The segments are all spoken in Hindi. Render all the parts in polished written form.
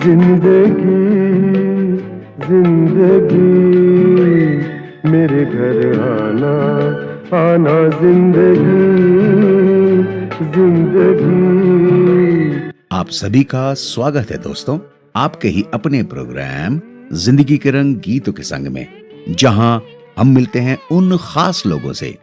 जिंदगी जिंदगी मेरे घर आना आना जिंदगी जिंदगी। आप सभी का स्वागत है दोस्तों, आपके ही अपने प्रोग्राम जिंदगी के रंग गीतों के संग में, जहां हम मिलते हैं उन खास लोगों से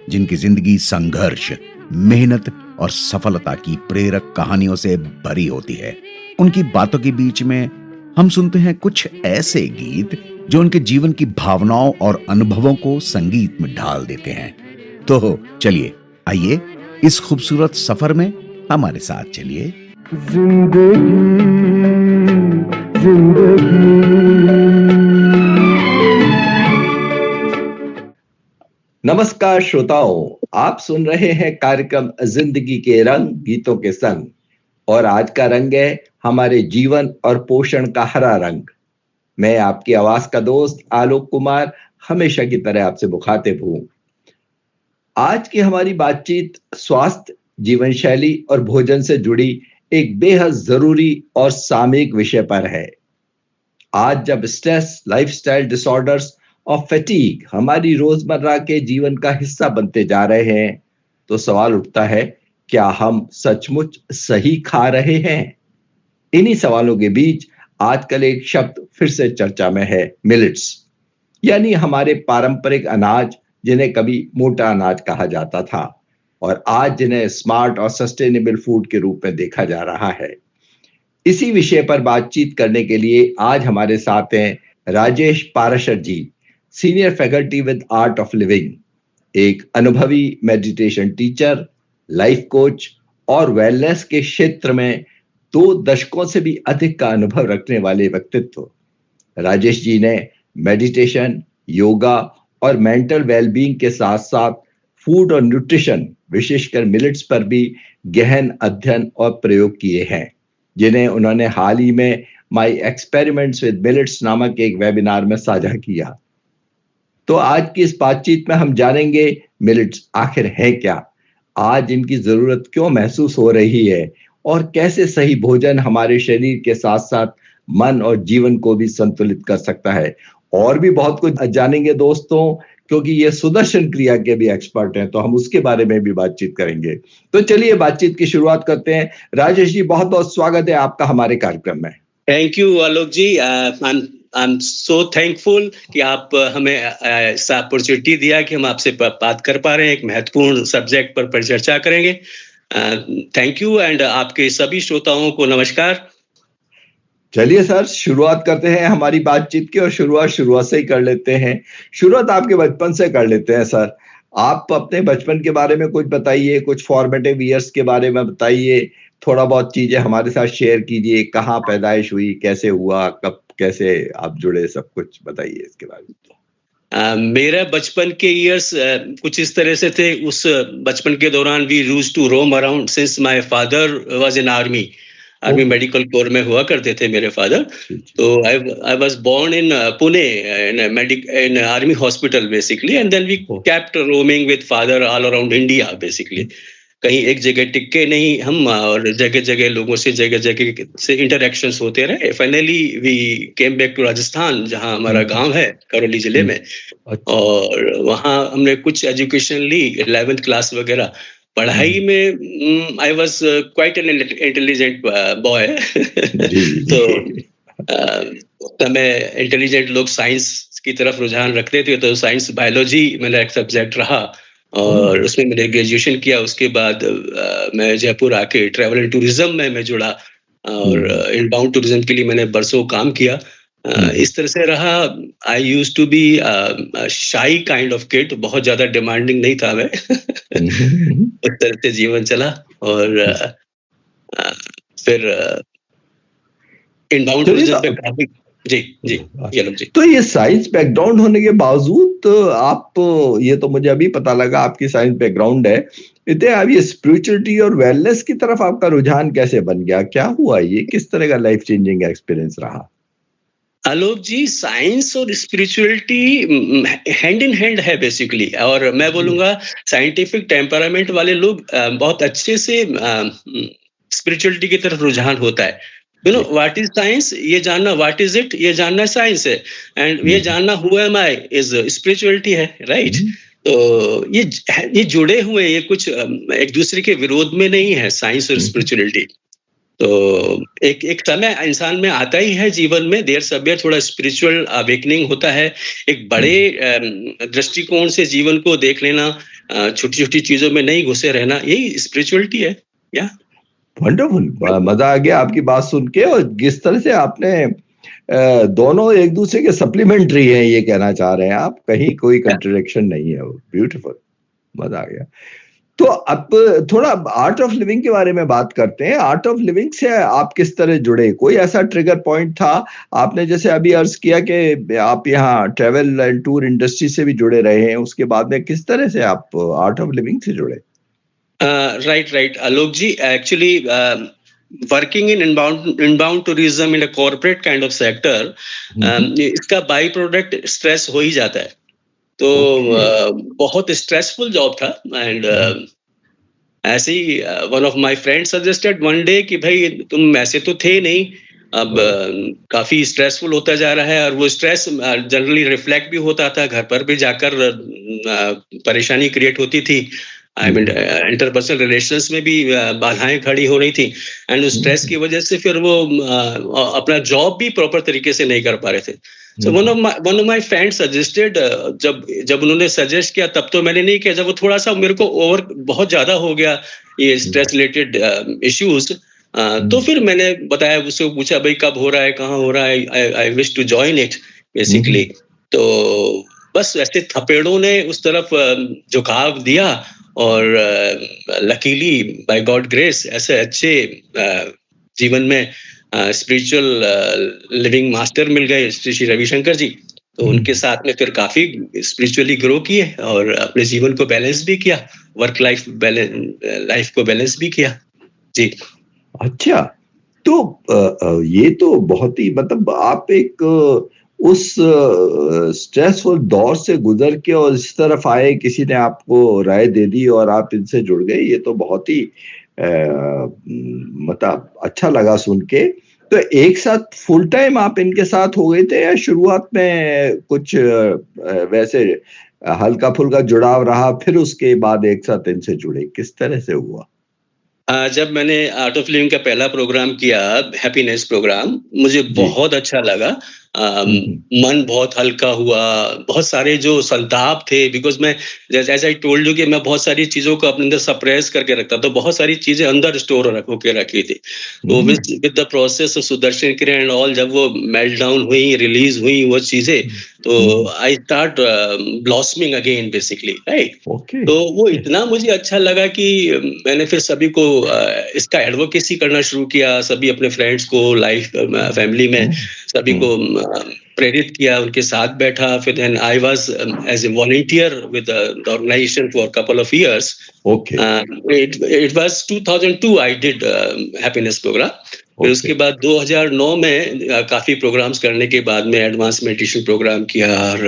जिनकी जिंदगी संघर्ष, मेहनत और सफलता की प्रेरक कहानियों से भरी होती है। उनकी बातों के बीच में हम सुनते हैं कुछ ऐसे गीत जो उनके जीवन की भावनाओं और अनुभवों को संगीत में ढाल देते हैं। तो चलिए, आइए इस खूबसूरत सफर में हमारे साथ चलिए। जिंदगी जिंदगी। नमस्कार श्रोताओं, आप सुन रहे हैं कार्यक्रम जिंदगी के रंग गीतों के संग, और आज का रंग है हमारे जीवन और पोषण का हरा रंग। मैं आपकी आवाज का दोस्त आलोक कुमार हमेशा की तरह आपसे मुखातिब हूं। आज की हमारी बातचीत स्वास्थ्य, जीवन शैली और भोजन से जुड़ी एक बेहद जरूरी और सामयिक विषय पर है। आज जब स्ट्रेस, लाइफस्टाइल डिसऑर्डर्स और फैटीग हमारी रोजमर्रा के जीवन का हिस्सा बनते जा रहे हैं, तो सवाल उठता है, क्या हम सचमुच सही खा रहे हैं? इन्हीं सवालों के बीच आजकल एक शब्द फिर से चर्चा में है, मिलेट्स, यानी हमारे पारंपरिक अनाज, जिन्हें कभी मोटा अनाज कहा जाता था और आज जिन्हें स्मार्ट और सस्टेनेबल फूड के रूप में देखा जा रहा है। इसी विषय पर बातचीत करने के लिए आज हमारे साथ हैं Rajesh Parashar ji, senior faculty with Art of Living, एक अनुभवी मेडिटेशन टीचर, लाइफ कोच और वेलनेस के क्षेत्र में 2 दशकों से भी अधिक का अनुभव रखने वाले व्यक्तित्व। राजेश जी ने मेडिटेशन, योगा और मेंटल वेलबींग के साथ साथ फूड और न्यूट्रिशन, विशेषकर मिलेट्स पर भी गहन अध्ययन और प्रयोग किए हैं, जिन्हें उन्होंने हाल ही में माय एक्सपेरिमेंट्स विद मिलेट्स नामक एक वेबिनार में साझा किया। तो आज की इस बातचीत में हम जानेंगे मिलेट्स आखिर है क्या, आज इनकी जरूरत क्यों महसूस हो रही है और कैसे सही भोजन हमारे शरीर के साथ साथ मन और जीवन को भी संतुलित कर सकता है। और भी बहुत कुछ जानेंगे दोस्तों, क्योंकि ये सुदर्शन क्रिया के भी एक्सपर्ट हैं, तो हम उसके बारे में भी बातचीत करेंगे। तो चलिए बातचीत की शुरुआत करते हैं। राजेश जी, बहुत बहुत स्वागत है आपका हमारे कार्यक्रम में। Thank you Alok ji. I am so thankful कि आप हमें ऐसा अपॉर्चुनिटी दिया कि हम आपसे बात कर पा रहे हैं, एक महत्वपूर्ण सब्जेक्ट पर परिचर्चा करेंगे। थैंक यू एंड आपके सभी श्रोताओं को नमस्कार। चलिए सर, शुरुआत करते हैं हमारी बातचीत की, और शुरुआत से ही कर लेते हैं। शुरुआत आपके बचपन से कर लेते हैं सर। आप अपने बचपन के बारे में कुछ बताइए, कुछ फॉर्मेटिव ईयर्स के बारे में बताइए, थोड़ा बहुत चीजें हमारे साथ शेयर कीजिए। कहाँ पैदाइश हुई, कैसे हुआ, कब कैसे आप जुड़े, सब कुछ बताइए इसके बारे में। मेरा बचपन के ईयर्स कुछ इस तरह से थे। उस बचपन के दौरान we used to roam around since my father was in army medical corps में हुआ करते थे मेरे फादर। तो I was born in Pune in army hospital basically, and then we kept roaming with father all around India basically. कहीं एक जगह टिके नहीं हम, और जगह जगह लोगों से जगह जगह से इंटरेक्शंस होते रहे। Finally we came back to Rajasthan, जहां हमारा गांव है करौली जिले में, और वहां हमने कुछ एजुकेशन ली, 11th क्लास वगैरह। पढ़ाई में I was quite an intelligent boy. तो मैं इंटेलिजेंट लोग साइंस की तरफ रुझान रखते थे, तो साइंस बायोलॉजी मेरा एक सब्जेक्ट रहा और उसमें मैंने ग्रेजुएशन किया। उसके बाद मैं जयपुर आके ट्रैवल एंड टूरिज्म में मैं जुड़ा, और इनबाउंड टूरिज्म के लिए मैंने बरसों काम किया। इस तरह से रहा। I used to be shy kind of kid, बहुत ज्यादा डिमांडिंग नहीं था मैं। उस तरह से जीवन चला, और फिर इनबाउंड टूरिज्म पे काफी। जी जी जी। तो ये साइंस बैकग्राउंड होने के बावजूद आप, ये तो मुझे अभी पता लगा आपकी साइंस बैकग्राउंड है, इतने अब ये स्पिरिचुअलिटी और वेलनेस की तरफ आपका रुझान कैसे बन गया? क्या हुआ? ये किस तरह का लाइफ चेंजिंग एक्सपीरियंस रहा? आलोक जी, साइंस और स्पिरिचुअलिटी हैंड इन हैंड है बेसिकली, और मैं बोलूंगा साइंटिफिक टेम्परामेंट वाले लोग बहुत अच्छे से स्पिरिचुअलिटी की तरफ रुझान होता है। You know what is science, ये जानना व्हाट इज इट, ये जानना साइंस है, एंड ये जानना who am I is spirituality है, राइट? तो ये जुड़े हुए, ये कुछ एक दूसरे के विरोध में नहीं है, साइंस और स्पिरिचुअलिटी। तो एक समय इंसान में आता ही है जीवन में, देर सवेर थोड़ा स्पिरिचुअल अवेकनिंग होता है, एक बड़े दृष्टिकोण से जीवन को देख लेना, छोटी छोटी चीजों में नहीं घुसे रहना, यही स्पिरिचुअलिटी है। या वंडरफुल, मजा आ गया आपकी बात सुन के, और जिस तरह से आपने दोनों एक दूसरे के सप्लीमेंट्री हैं ये कहना चाह रहे हैं आप, कहीं कोई कंट्रडिक्शन नहीं है, वो ब्यूटीफुल, मजा आ गया। तो अब थोड़ा आर्ट ऑफ लिविंग के बारे में बात करते हैं। आर्ट ऑफ लिविंग से आप किस तरह जुड़े, कोई ऐसा ट्रिगर पॉइंट था? आपने जैसे अभी अर्ज किया कि आप यहाँ ट्रेवल एंड टूर इंडस्ट्री से भी जुड़े रहे हैं, उसके बाद में किस तरह से आप आर्ट ऑफ लिविंग से जुड़े? Right Alok ji, actually working in inbound tourism in a corporate kind of sector, इसका बाई प्रोडक्ट स्ट्रेस हो ही जाता है। तो बहुत स्ट्रेसफुल जॉब था, एंड ऐसे ही one of my friend suggested one day कि भाई तुम ऐसे तो थे नहीं, अब काफी स्ट्रेसफुल होता जा रहा है, और वो स्ट्रेस जनरली रिफ्लेक्ट भी होता था, घर पर भी जाकर परेशानी क्रिएट होती थी, आई मीन इंटरपर्सनल रिलेशंस में भी बाधाएं खड़ी हो रही थी, एंड उस स्ट्रेस की वजह से फिर वो अपना जॉब भी प्रॉपर तरीके से नहीं कर पा रहे थे। So one of my friend suggested, जब उन्होंने सजेस्ट किया तब तो मैंने नहीं किया, जब वो थोड़ा सा मेरे को ओवर बहुत ज्यादा हो गया ये स्ट्रेस रिलेटेड इश्यूज, तो फिर मैंने बताया, उससे पूछा भाई कब हो रहा है, कहाँ हो रहा है, I wish to join it basically. तो बस ऐसे थपेड़ों ने उस तरफ झुकाव दिया, और लकीली बाय गॉड ग्रेस ऐसे अच्छे जीवन में स्पिरिचुअल लिविंग मास्टर मिल गए, श्री रविशंकर जी। तो उनके साथ में फिर काफी स्पिरिचुअली ग्रो किए, और अपने जीवन को बैलेंस भी किया, वर्क लाइफ को बैलेंस भी किया जी। अच्छा, तो ये तो बहुत ही, मतलब आप एक उस स्ट्रेसफुल दौर से गुजर के और इस तरफ आए, किसी ने आपको राय दे दी और आप इनसे जुड़ गए, ये तो बहुत ही मतलब अच्छा लगा सुन के। तो एक साथ फुल टाइम आप इनके साथ हो गए थे, या शुरुआत में कुछ वैसे हल्का फुल्का जुड़ाव रहा, फिर उसके बाद एक साथ इनसे जुड़े, किस तरह से हुआ? जब मैंने आर्ट ऑफ लिविंग का पहला प्रोग्राम किया, हैप्पीनेस प्रोग्राम, मुझे बहुत अच्छा लगा, मन बहुत हल्का हुआ, बहुत सारे जो संताप थे, बिकॉज मैं एज आई टोल्ड यू कि मैं बहुत सारी चीजों को अपने अंदर सप्रेस करके रखता, तो बहुत सारी चीजें अंदर स्टोर होके रखी थी। तो with the process of Sudarshan क्रिया एंड ऑल, जब वो मेल्ट डाउन हुई, रिलीज हुई वो चीजें, तो I start blossoming again basically, right? तो वो इतना मुझे अच्छा लगा कि मैंने फिर सभी को इसका एडवोकेसी करना शुरू किया, सभी अपने फ्रेंड्स को, लाइफ फैमिली में सभी को प्रेरित किया, उनके साथ बैठा। फिर then I was as a volunteer with the organisation for couple of years. It was 2002 I did happiness programme. फिर उसके बाद 2009 में काफी प्रोग्राम्स करने के बाद में एडवांस मेडिटेशन प्रोग्राम किया, और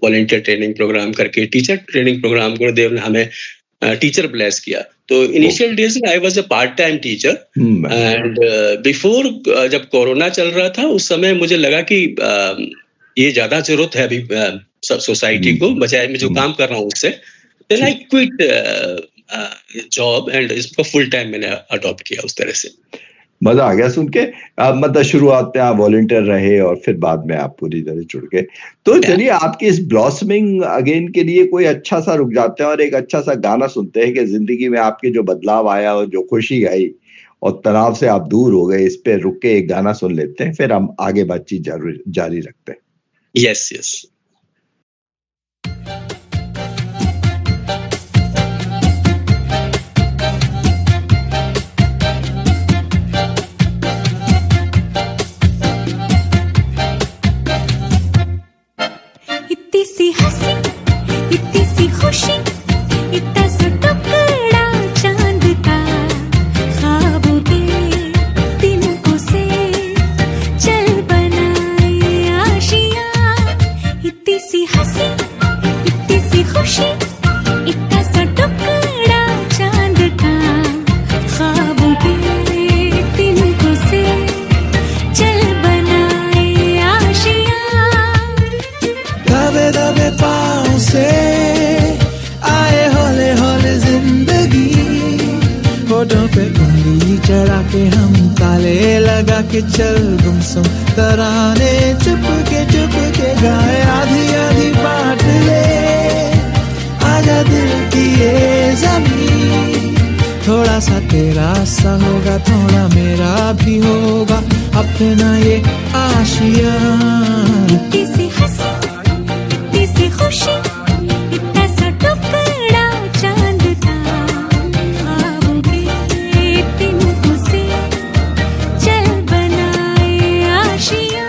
वॉलंटियर ट्रेनिंग प्रोग्राम करके टीचर ट्रेनिंग प्रोग्राम, गुरुदेव ने हमें टीचर ब्लेस किया। तो इनिशियल डेज में I was a part time teacher, and before जब कोरोना चल रहा था, उस समय मुझे लगा कि ये ज्यादा जरूरत है अभी सोसाइटी को, बजाय मैं जो काम कर रहा हूँ उससे। Then I quit job and इसको फुल टाइम मैंने अडॉप्ट किया उस तरह से। मजा आ गया सुन के। मतलब शुरुआत में आप वॉलंटियर रहे और फिर बाद में आप पूरी तरह जुड़ गए। तो चलिए आपकी इस ब्लॉसमिंग अगेन के लिए कोई अच्छा सा रुक जाते हैं और एक अच्छा सा गाना सुनते हैं कि जिंदगी में आपके जो बदलाव आया और जो खुशी आई और तनाव से आप दूर हो गए, इस पे रुक के एक गाना सुन लेते हैं, फिर हम आगे बातचीत जारी रखते हैं। Yes yes. लगा के चल गुमसुम तराने चुपके चुपके गाए आधी आधी बांट ले आजा दिल की ये ज़मीन थोड़ा सा तेरा सा होगा थोड़ा मेरा भी होगा अपना ये आशिया इतनी सी हंसी इतनी सी खुशी इतना सा टुकड़ा चांद का ख्वाबों के तिनकों से चल बनाए आशिया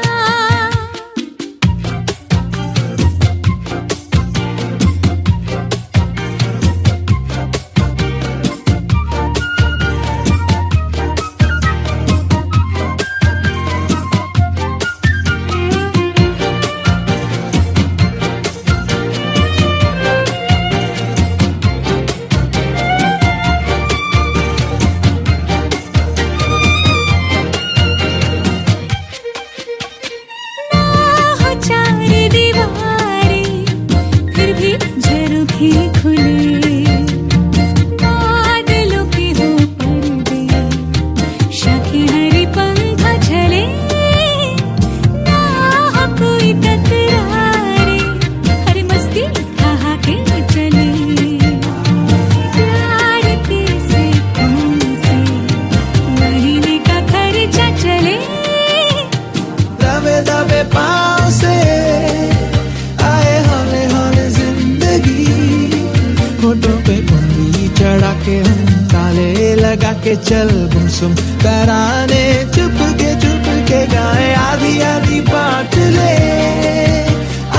के चल गुमसुम तराने चुपके गाए आधी आधी बांट ले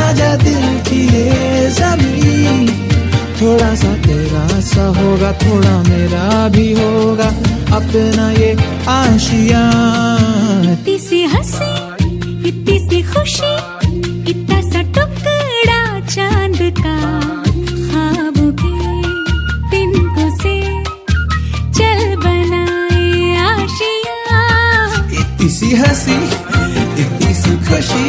आजा दिल की ये ज़मीन थोड़ा सा तेरा सा होगा थोड़ा मेरा भी होगा अपना ये आशिया इतनी सी हंसी इतनी सी खुशी इतना सा टुकड़ा चांद का ख्वाबों के तिनकों से चल बनाए आशिया इतनी सी हंसी इतनी सी खुशी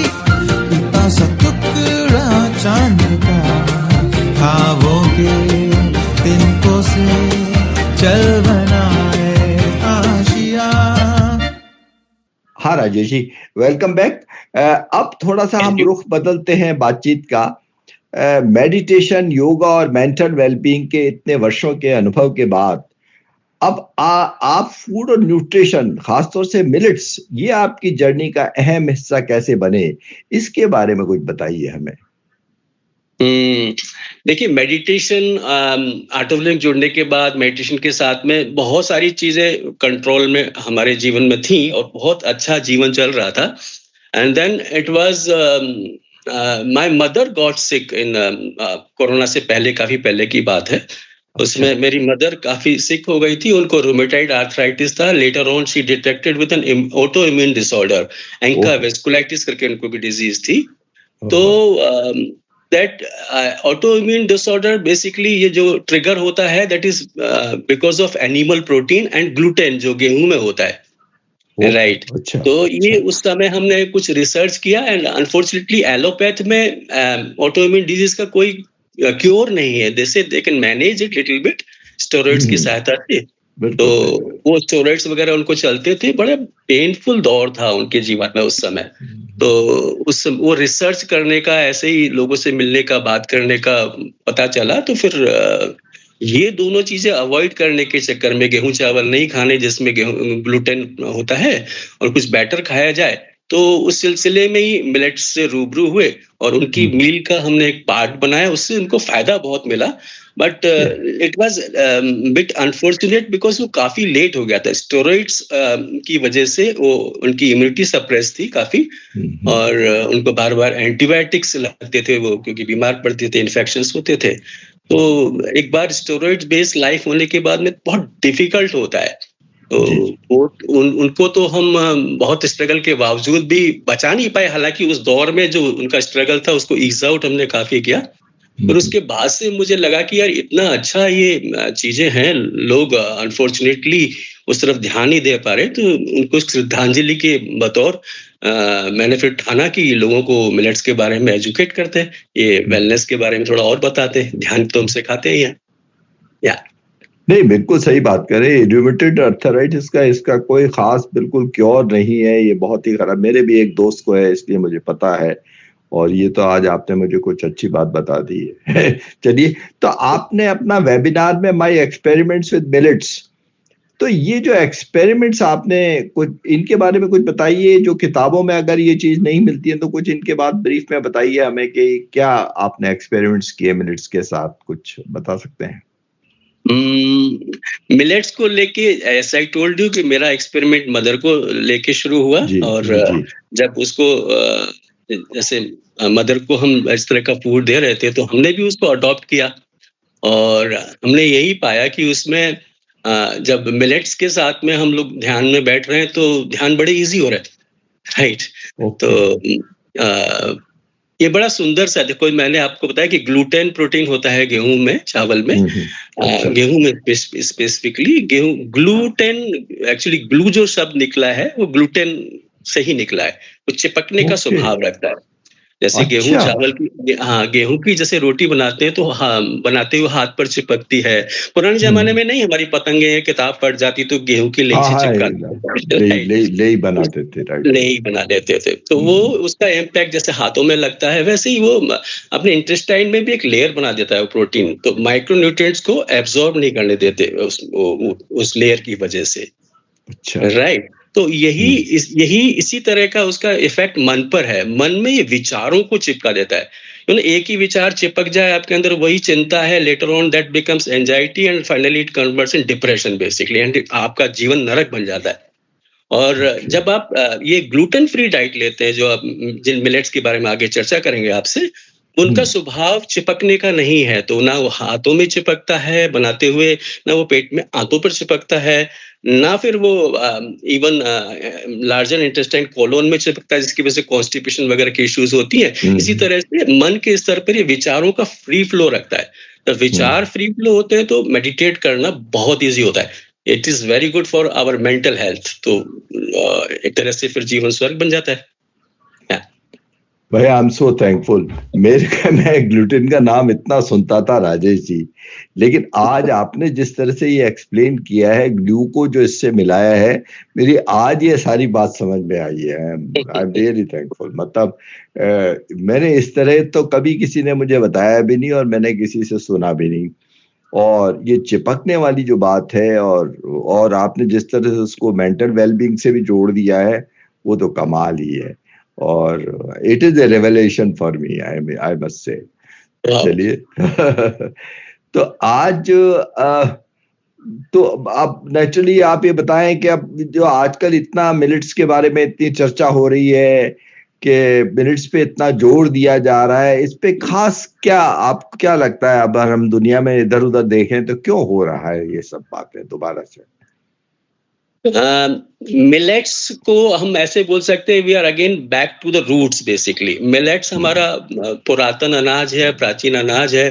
इतना सा टुकड़ा चांद का ख्वाबों के तिनकों से चल बनाए आशिया। हाँ राजेश जी, वेलकम बैक। अब थोड़ा सा हम रुख बदलते हैं बातचीत का। मेडिटेशन, योगा और मेंटल वेलबींग के इतने वर्षों के अनुभव के बाद अब आप फूड और न्यूट्रिशन, खासतौर से मिलेट्स, ये आपकी जर्नी का अहम हिस्सा कैसे बने, इसके बारे में कुछ बताइए हमें। देखिए, मेडिटेशन, आर्ट ऑफ लिविंग जुड़ने के बाद मेडिटेशन के साथ में बहुत सारी चीजें कंट्रोल में हमारे जीवन में थी और बहुत अच्छा जीवन चल रहा था। And then it was my mother got sick in corona से पहले, काफी पहले की बात है। उसमें मेरी मदर काफी सिक हो गई थी, उनको रूमेटाइड आर्थराइटिस था। Later on she detected with N auto immune disorder, Enka vasculitis करके उनको भी डिजीज थी। तो that auto immune disorder basically ये जो ट्रिगर होता है, that is because of animal protein and gluten जो गेहूं में होता है, राइट। अच्छा, तो ये उस समय हमने कुछ रिसर्च किया एंड अनफॉर्चुनेटली एलोपैथ में ऑटो इम्यून डिजीज का कोई क्योर नहीं है। दे से they can manage it little bit steroids की सहायता से। तो वो स्टेरॉइड्स वगैरह उनको चलते थे। बड़ा पेनफुल दौर था उनके जीवन में उस समय। तो उस वो रिसर्च करने का, ऐसे ही लोगों से मिलने का, बात करने का पता चला। तो फिर ये दोनों चीजें अवॉइड करने के चक्कर में, गेहूं चावल नहीं खाने जिसमें ग्लूटेन होता है, और कुछ बेटर खाया जाए, तो उस सिलसिले में ही मिलेट्स से रूबरू हुए और उनकी मील का हमने एक पार्ट बनाया। उससे उनको फायदा बहुत मिला, but it was bit unfortunate because वो काफी लेट हो गया था। स्टेरॉइड्स की वजह से वो उनकी इम्यूनिटी सप्रेस थी काफी, और उनको बार बार एंटीबायोटिक्स लगते थे वो, क्योंकि बीमार पड़ते थे, इन्फेक्शंस होते थे। तो एक बार स्टेरॉइड्स बेस्ड लाइफ होने के बाद में बहुत डिफिकल्ट होता है। तो उनको तो हम बहुत स्ट्रगल के बावजूद भी बचा नहीं पाए। हालांकि उस दौर में जो उनका स्ट्रगल था उसको ईज आउट हमने काफी किया। फिर उसके बाद से मुझे लगा कि यार इतना अच्छा ये चीजें हैं, लोग अनफॉर्चुनेटली उस तरफ ध्यान नहीं दे पा रहे। तो उनको श्रद्धांजलि के बतौर मैंने फिर ठाना कि लोगों को मिलेट्स के बारे में एजुकेट करते हैं, ये वेलनेस के बारे में थोड़ा और बताते हैं। ध्यान तो हम सिखाते ही हैं। या नहीं, बिल्कुल सही बात कर रहे हैं। रूमेटॉइड अर्थराइटिस का इसका कोई खास बिल्कुल क्योर नहीं है, ये बहुत ही खराब। मेरे भी एक दोस्त को है, इसलिए मुझे पता है, और ये तो आज आपने मुझे कुछ अच्छी बात बता दी है। चलिए, तो आपने अपना वेबिनार में माय एक्सपेरिमेंट्स विद मिलेट्स, तो ये जो एक्सपेरिमेंट्स आपने कुछ इनके बारे में कुछ बताइए, जो किताबों में अगर ये चीज नहीं मिलती है तो कुछ इनके बाद ब्रीफ में बताइए हमें कि क्या आपने एक्सपेरिमेंट्स किए मिलेट्स के साथ, कुछ बता सकते हैं? मिलेट्स को लेके एज आई टोल्ड यू कि मेरा एक्सपेरिमेंट मदर को लेके शुरू हुआ, जी, और जी। जब उसको जैसे मदर को हम इस तरह का फूड दे रहे थे तो हमने भी उसको अडॉप्ट किया, और हमने यही पाया कि उसमें जब मिलेट्स के साथ में हम लोग ध्यान में बैठ रहे हैं तो ध्यान बड़े इजी हो रहे थे, राइट। तो ये बड़ा सुंदर सा, देखो मैंने आपको बताया कि ग्लूटेन प्रोटीन होता है गेहूं में, चावल में, अच्छा। गेहूं में स्पेसिफिकली गेहूं ग्लूटेन, एक्चुअली ग्लू जो शब्द निकला है वो ग्लूटेन से ही निकला है। वो चिपकने का स्वभाव रखता है, जैसे गेहूं अच्छा। चावल की, हाँ, गेहूं की जैसे रोटी बनाते हैं तो हाँ, बनाते हुए हाथ पर चिपकती है। पुराने जमाने में नहीं, हमारी पतंगे किताब पड़ जाती तो गेहूं की लेई से ले बनाते थे, राइट। नहीं बना देते थे, तो वो उसका इम्पैक्ट जैसे हाथों में लगता है, वैसे ही वो अपने इंटेस्टाइन में भी एक लेयर बना देता है वो प्रोटीन, तो माइक्रोन्यूट्रिएंट्स को एब्जॉर्ब नहीं करने देते उस लेयर की वजह से, अच्छा। राइट। तो यही इसी तरह का उसका इफेक्ट मन पर है। मन में ये विचारों को चिपका देता है। एक ही विचार चिपक जाए आपके अंदर, वही चिंता है, later on that becomes anxiety and finally it converts in depression basically, and आपका जीवन नरक बन जाता है। और जब आप ये ग्लूटेन फ्री डाइट लेते हैं, जो आप जिन मिलेट्स के बारे में आगे चर्चा करेंगे आपसे, उनका स्वभाव चिपकने का नहीं है, तो ना वो हाथों में चिपकता है बनाते हुए, ना वो पेट में आंतों पर चिपकता है, ना फिर वो इवन लार्जर इंटेस्टाइन कोलोन में चिपकता है, जिसकी वजह से कॉन्स्टिपेशन वगैरह की इश्यूज होती हैं। इसी तरह से मन के स्तर पर ये विचारों का फ्री फ्लो रखता है। तो विचार फ्री फ्लो होते हैं तो मेडिटेट करना बहुत ईजी होता है। It is very good for our mental health. तो एक तरह से फिर जीवन स्वर्ग बन जाता है। भाई, आई एम सो थैंकफुल। मैं ग्लूटेन का नाम इतना सुनता था राजेश जी, लेकिन आज आपने जिस तरह से ये एक्सप्लेन किया है, ग्लू को जो इससे मिलाया है, मेरी आज ये सारी बात समझ में आई है। I am really thankful. मतलब मैंने इस तरह तो कभी किसी ने मुझे बताया भी नहीं, और मैंने किसी से सुना भी नहीं। और ये चिपकने वाली जो बात है, और आपने जिस तरह से उसको मेंटल वेलबींग से भी जोड़ दिया है, वो तो कमाल ही है। और it is a revelation for me, I must say. चलिए, तो आज तो आप नेचुरली आप ये बताएं कि अब जो आजकल इतना मिलेट्स के बारे में इतनी चर्चा हो रही है कि मिलेट्स पे इतना जोर दिया जा रहा है, इस पे खास आपको क्या लगता है? अब हम दुनिया में इधर उधर देखें तो क्यों हो रहा है ये सब बातें दोबारा से? मिलेट्स को हम ऐसे बोल सकते हैं, we are again back to the roots basically. Millets हमारा पुरातन अनाज है, प्राचीन अनाज है।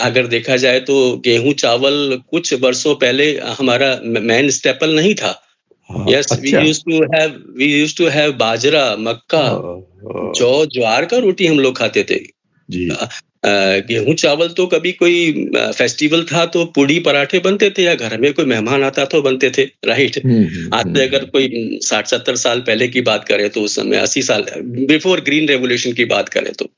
अगर देखा जाए तो गेहूं चावल कुछ वर्षों पहले हमारा मेन स्टेपल नहीं था। Yes, we used to have bajra, makka, jau, jowar का रोटी हम लोग खाते थे जी। गेहूं चावल तो कभी कोई फेस्टिवल था तो पूड़ी पराठे बनते थे, या घर में कोई मेहमान आता तो बनते थे, राइट। आज अगर कोई 60-70 साल पहले की बात करें तो उस समय 80 साल बिफोर ग्रीन रेवोल्यूशन की बात करें तो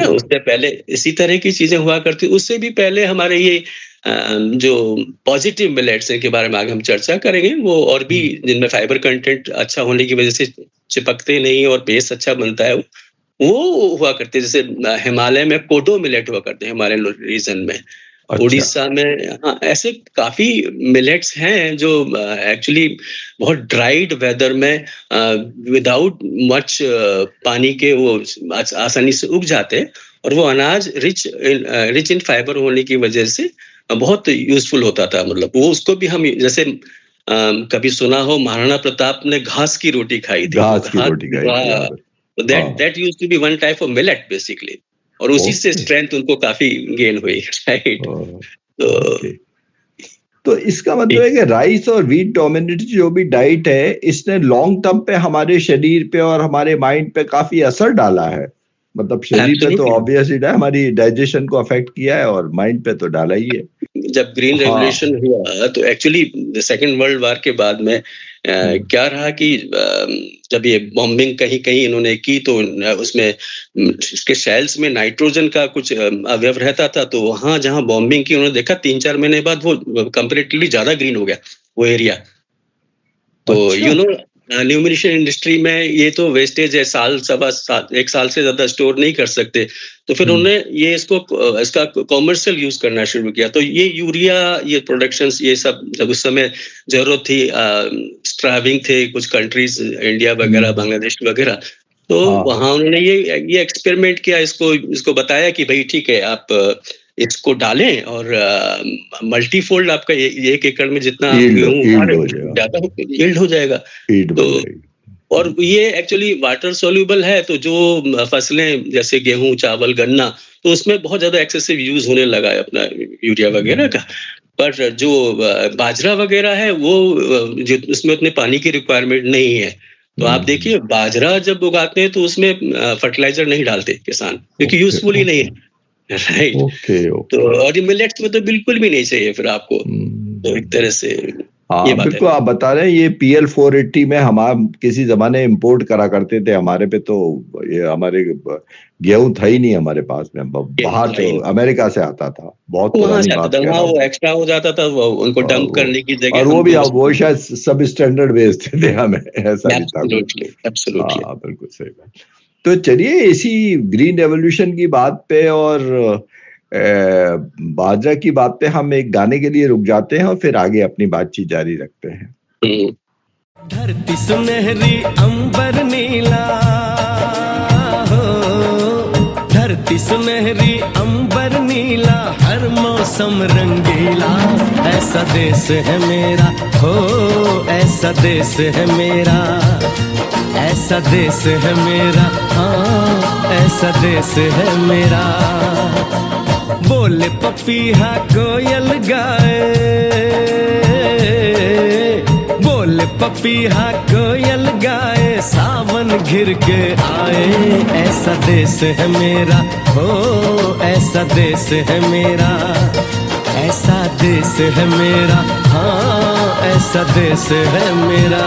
उससे पहले इसी तरह की चीजें हुआ करती। उससे भी पहले हमारे ये जो पॉजिटिव मिलेट्स के बारे में आगे हम चर्चा करेंगे, वो और भी जिनमें फाइबर कंटेंट अच्छा होने की वजह से चिपकते नहीं और बेस अच्छा बनता है, वो हुआ करते। जैसे हिमालय में कोडो मिलेट हुआ करते हैं हमारे रीजन में। अच्छा। उड़ीसा में, हाँ, ऐसे काफी मिलेट्स हैं जो एक्चुअली बहुत ड्राइड वेदर में विदाउट मच पानी के वो आसानी से उग जाते हैं, और वो अनाज रिच इन फाइबर होने की वजह से बहुत यूजफुल होता था। मतलब वो उसको भी हम जैसे कभी सुना हो, महाराणा प्रताप ने घास की रोटी खाई थी। That used to be one type of millet basically, और उसी से स्ट्रेंथ उनको काफी गेन हुई, राइट। तो इसका मतलब है कि राइस और व्हीट डोमिनेटेड जो भी डाइट है, इसने लॉन्ग टर्म पे हमारे शरीर पे और हमारे माइंड पे काफी असर डाला है। मतलब शरीर पे तो ऑब्वियसली हमारी डाइजेशन को अफेक्ट किया है, और माइंड पे तो डाला ही है। जब ग्रीन हाँ। रेवोल्यूशन हुआ तो एक्चुअली सेकेंड वर्ल्ड वॉर के बाद में क्या रहा कि जब ये बॉम्बिंग कहीं कहीं इन्होंने की तो उसमें इसके शेल्स में नाइट्रोजन का कुछ अवयव रहता था, तो वहां जहां बॉम्बिंग की उन्होंने देखा 3-4 महीने बाद वो कंपैरेटिवली ज्यादा ग्रीन हो गया वो एरिया। तो अच्छा। न्यूमिनेशन इंडस्ट्री में ये तो वेस्टेज है, एक साल से ज्यादा स्टोर नहीं कर सकते, तो फिर उन्होंने ये इसका कॉमर्शियल यूज करना शुरू किया। तो ये यूरिया, ये प्रोडक्शंस, ये सब जब उस समय जरूरत थी, स्ट्राइविंग थे कुछ कंट्रीज, इंडिया वगैरह, बांग्लादेश वगैरह, तो वहां उन्होंने ये एक्सपेरिमेंट किया, इसको बताया कि भाई ठीक है, आप इसको डालें और मल्टीफोल्ड आपका 1 एकड़ में जितना यील्ड हो जाएगा। तो और ये एक्चुअली वाटर सोल्यूबल है, तो जो फसलें जैसे गेहूं, चावल, गन्ना, तो उसमें बहुत ज्यादा एक्सेसिव यूज होने लगा है अपना यूरिया वगैरह का। पर जो बाजरा वगैरह है वो उसमें उतने पानी की रिक्वायरमेंट नहीं है। तो आप देखिए बाजरा जब उगाते हैं तो उसमें फर्टिलाइजर नहीं डालते किसान, क्योंकि यूजफुल ही नहीं है, राइट। ओके। तो और मिलेट्स में तो बिल्कुल भी नहीं चाहिए फिर आपको, तो एक तरह से हाँ बिल्कुल। आप बता रहे हैं ये PL 480 में हम किसी जमाने इंपोर्ट करा करते थे, हमारे पे तो ये हमारे गेहूं था ही नहीं हमारे पास में, बाहर तो अमेरिका से आता था, बहुत पुरानी बात है। वो एक्स्ट्रा हो जाता था, वो उनको डंप करने की जगह, और वो शायद सब स्टैंडर्ड बेचते थे हमें, ऐसा नहीं था। एब्सोल्युटली, हाँ बिल्कुल सही बात। तो चलिए इसी ग्रीन रेवोल्यूशन की बात पे और बाजरा की बात पे हम एक गाने के लिए रुक जाते हैं और फिर आगे अपनी बातचीत जारी रखते हैं। धरती सुनहरी अंबर नीला हो, धरती सुनहरी अंबर नीला, हर मौसम रंगीला, ऐसा देश है मेरा हो, ऐसा देश है मेरा, ऐसा देश है मेरा, हाँ ऐसा देश है मेरा। बोले पपीहा कोयल गाए, बोले पपीहा कोयल गाए, सावन घिर के आए, ऐसा देश है मेरा हो, ऐसा देश है मेरा, ऐसा देश है मेरा, हाँ ऐसा देश है मेरा।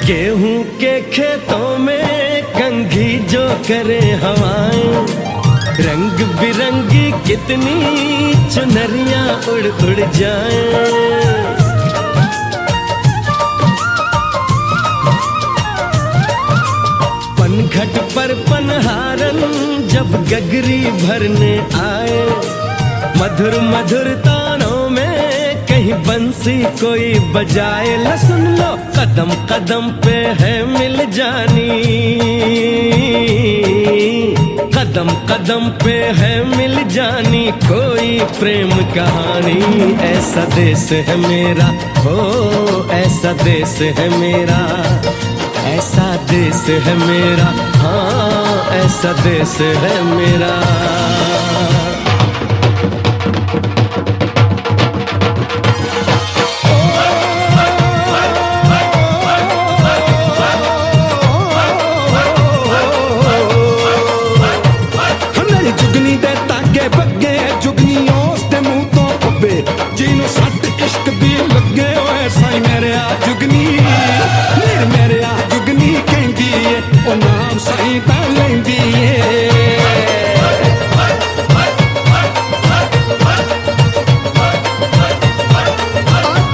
गेहूं के खेतों में कंघी जो करे हवाएं, रंग बिरंगी कितनी चुनरियां उड़ उड़ जाएं। पनघट पर पनहारन जब गगरी भरने आए, मधुर मधुर तानों में कहीं बंसी कोई बजाए, ला सुन लो कदम कदम पे है मिल जानी, कदम कदम पे है मिल जानी कोई प्रेम कहानी, ऐसा देश है मेरा हो, ऐसा देश है मेरा, ऐसा देश है मेरा, हाँ ऐसा देश है मेरा। ਜਿਹਨੂੰ ਸੱਟ ਇਸ਼ਕ ਦੀ ਲੱਗੇ ਓਏ ਸਾਈ ਮੇਰੇ ਆ ਜੁਗਨੀ, ਮੇਰੇ ਆ ਜੁਗਨੀ ਕਹਿੰਦੀ ਏ, ਉਹ ਨਾਮ ਸਾਈ ਤਾਂ ਲੈਂਦੀ ਏ।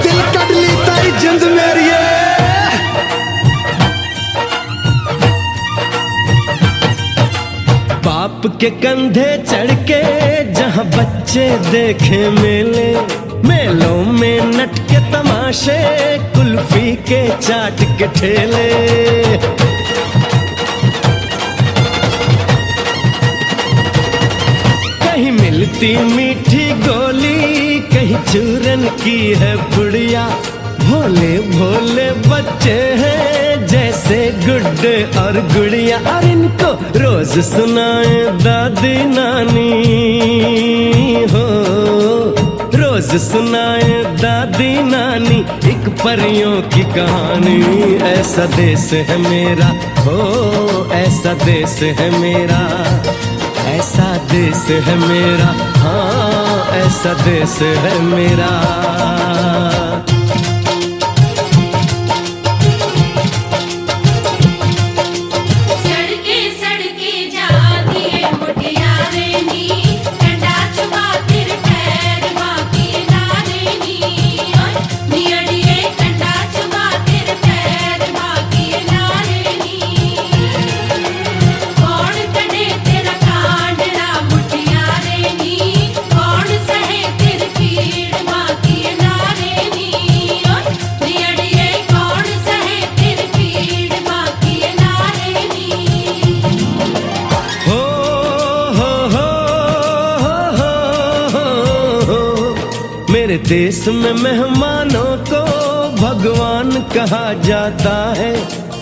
ਦਿਲ ਕੱਢ ਲਈ ਤਾਰੀ ਜਿੰਦ ਮੇਰੀ ਏ। बाप के कंधे चढ़ के जहाँ बच्चे देखे मेले, मेलों में नट के तमाशे, कुल्फी के चाट के ठेले, कहीं मिलती मीठी गोली, कहीं चूरन की है पुड़िया। भोले भोले बच्चे हैं जैसे गुड्डे और गुड़िया, और इनको रोज सुनाए दादी नानी हो, रोज सुनाए दादी नानी एक परियों की कहानी। ऐसा देश है मेरा हो, ऐसा देश है मेरा, ऐसा देश है मेरा, हाँ ऐसा देश है मेरा। मेरे देश में मेहमानों को भगवान कहा जाता है,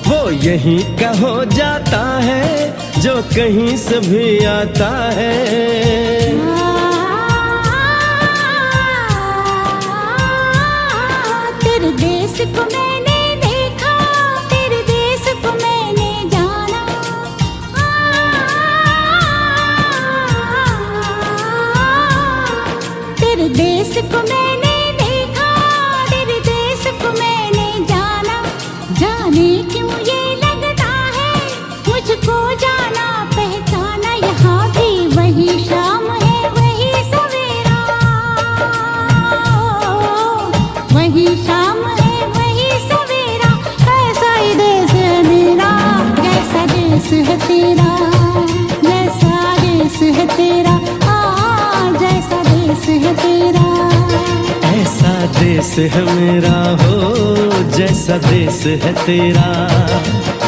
वो यहीं का हो जाता है जो कहीं से भी आता है। तेरे देश को मैंने देखा, तेरे देश को मैंने जाना, तेरे देश को मैंने देखा, तेरे देश को मैंने जाना। जाने क्यों ये लगता है मुझको जाना पहचाना, यहाँ भी वही शाम है वही सवेरा, वही शाम है वही सवेरा। ऐसा ही देश है मेरा, जैसा देश है तेरा, जैसा देश है तेरा, जैसा देश है तेरा। ऐसा देश है मेरा हो, जैसा देश है तेरा,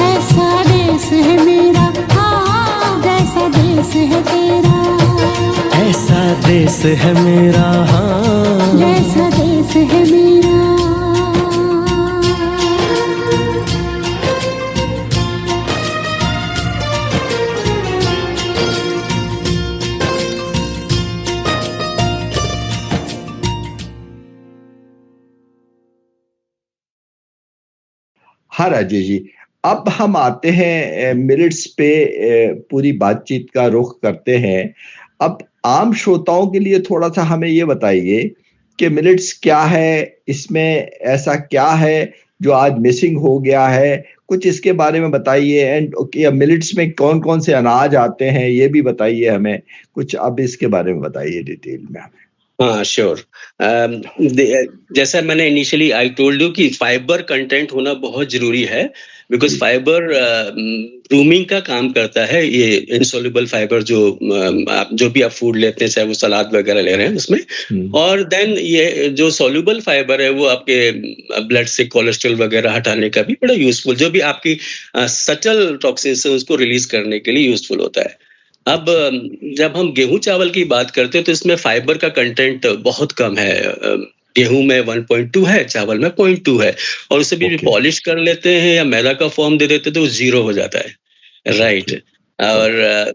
ऐसा देश है मेरा, हाँ जैसा देश है तेरा। ऐसा देश है मेरा, हाँ जैसा देश है मेरा। हाँ राजेश जी, अब हम आते हैं मिलिट्स पे, पूरी बातचीत का रुख करते हैं। अब आम श्रोताओं के लिए थोड़ा सा हमें ये बताइए कि मिलिट्स क्या है, इसमें ऐसा क्या है जो आज मिसिंग हो गया है, कुछ इसके बारे में बताइए। एंड मिलिट्स में कौन कौन से अनाज आते हैं ये भी बताइए हमें कुछ, अब इसके बारे में बताइए डिटेल में हमें। हाँ श्योर। जैसा मैंने इनिशियली आई टोल्ड यू कि फाइबर कंटेंट होना बहुत जरूरी है, बिकॉज फाइबर रूमिंग का काम करता है। ये इनसॉल्युबल फाइबर जो भी आप फूड लेते हैं, चाहे वो सलाद वगैरह ले रहे हैं उसमें, और देन ये जो सॉल्युबल फाइबर है वो आपके ब्लड से कोलेस्ट्रॉल वगैरह हटाने का भी बड़ा यूजफुल, जो भी आपकी सटल टॉक्सिन्स है उसको रिलीज करने के लिए यूजफुल होता है। अब जब हम गेहूं चावल की बात करते हैं तो इसमें फाइबर का कंटेंट बहुत कम है। गेहूं में 1.2 है, चावल में 0.2 है, और उसे भी पॉलिश कर लेते हैं या मैदा का फॉर्म दे देते हैं तो 0 हो जाता है, राइट। और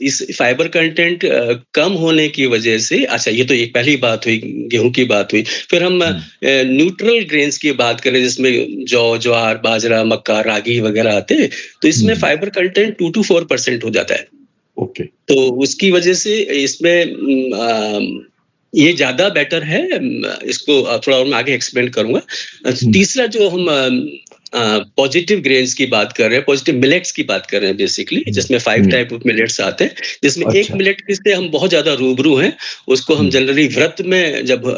इस फाइबर कंटेंट कम होने की वजह से, अच्छा ये तो एक पहली बात हुई, गेहूं की बात हुई। फिर हम न्यूट्रल ग्रेन्स की बात करें जिसमें जौ, ज्वार, बाजरा, मक्का, रागी वगैरह आते हैं, तो इसमें फाइबर कंटेंट 2 to 4% हो जाता है। ओके, तो उसकी वजह से इसमें ये ज्यादा बेटर है। इसको थोड़ा और मैं आगे एक्सप्लेन करूंगा। तीसरा जो हम पॉजिटिव ग्रेन्स की बात कर रहे हैं, पॉजिटिव मिलेट्स की बात कर रहे हैं बेसिकली, जिसमें 5 टाइप ऑफ मिलेट्स आते हैं, जिसमें एक मिलेट से हम बहुत ज्यादा रूबरू हैं। उसको हम जनरली व्रत में जब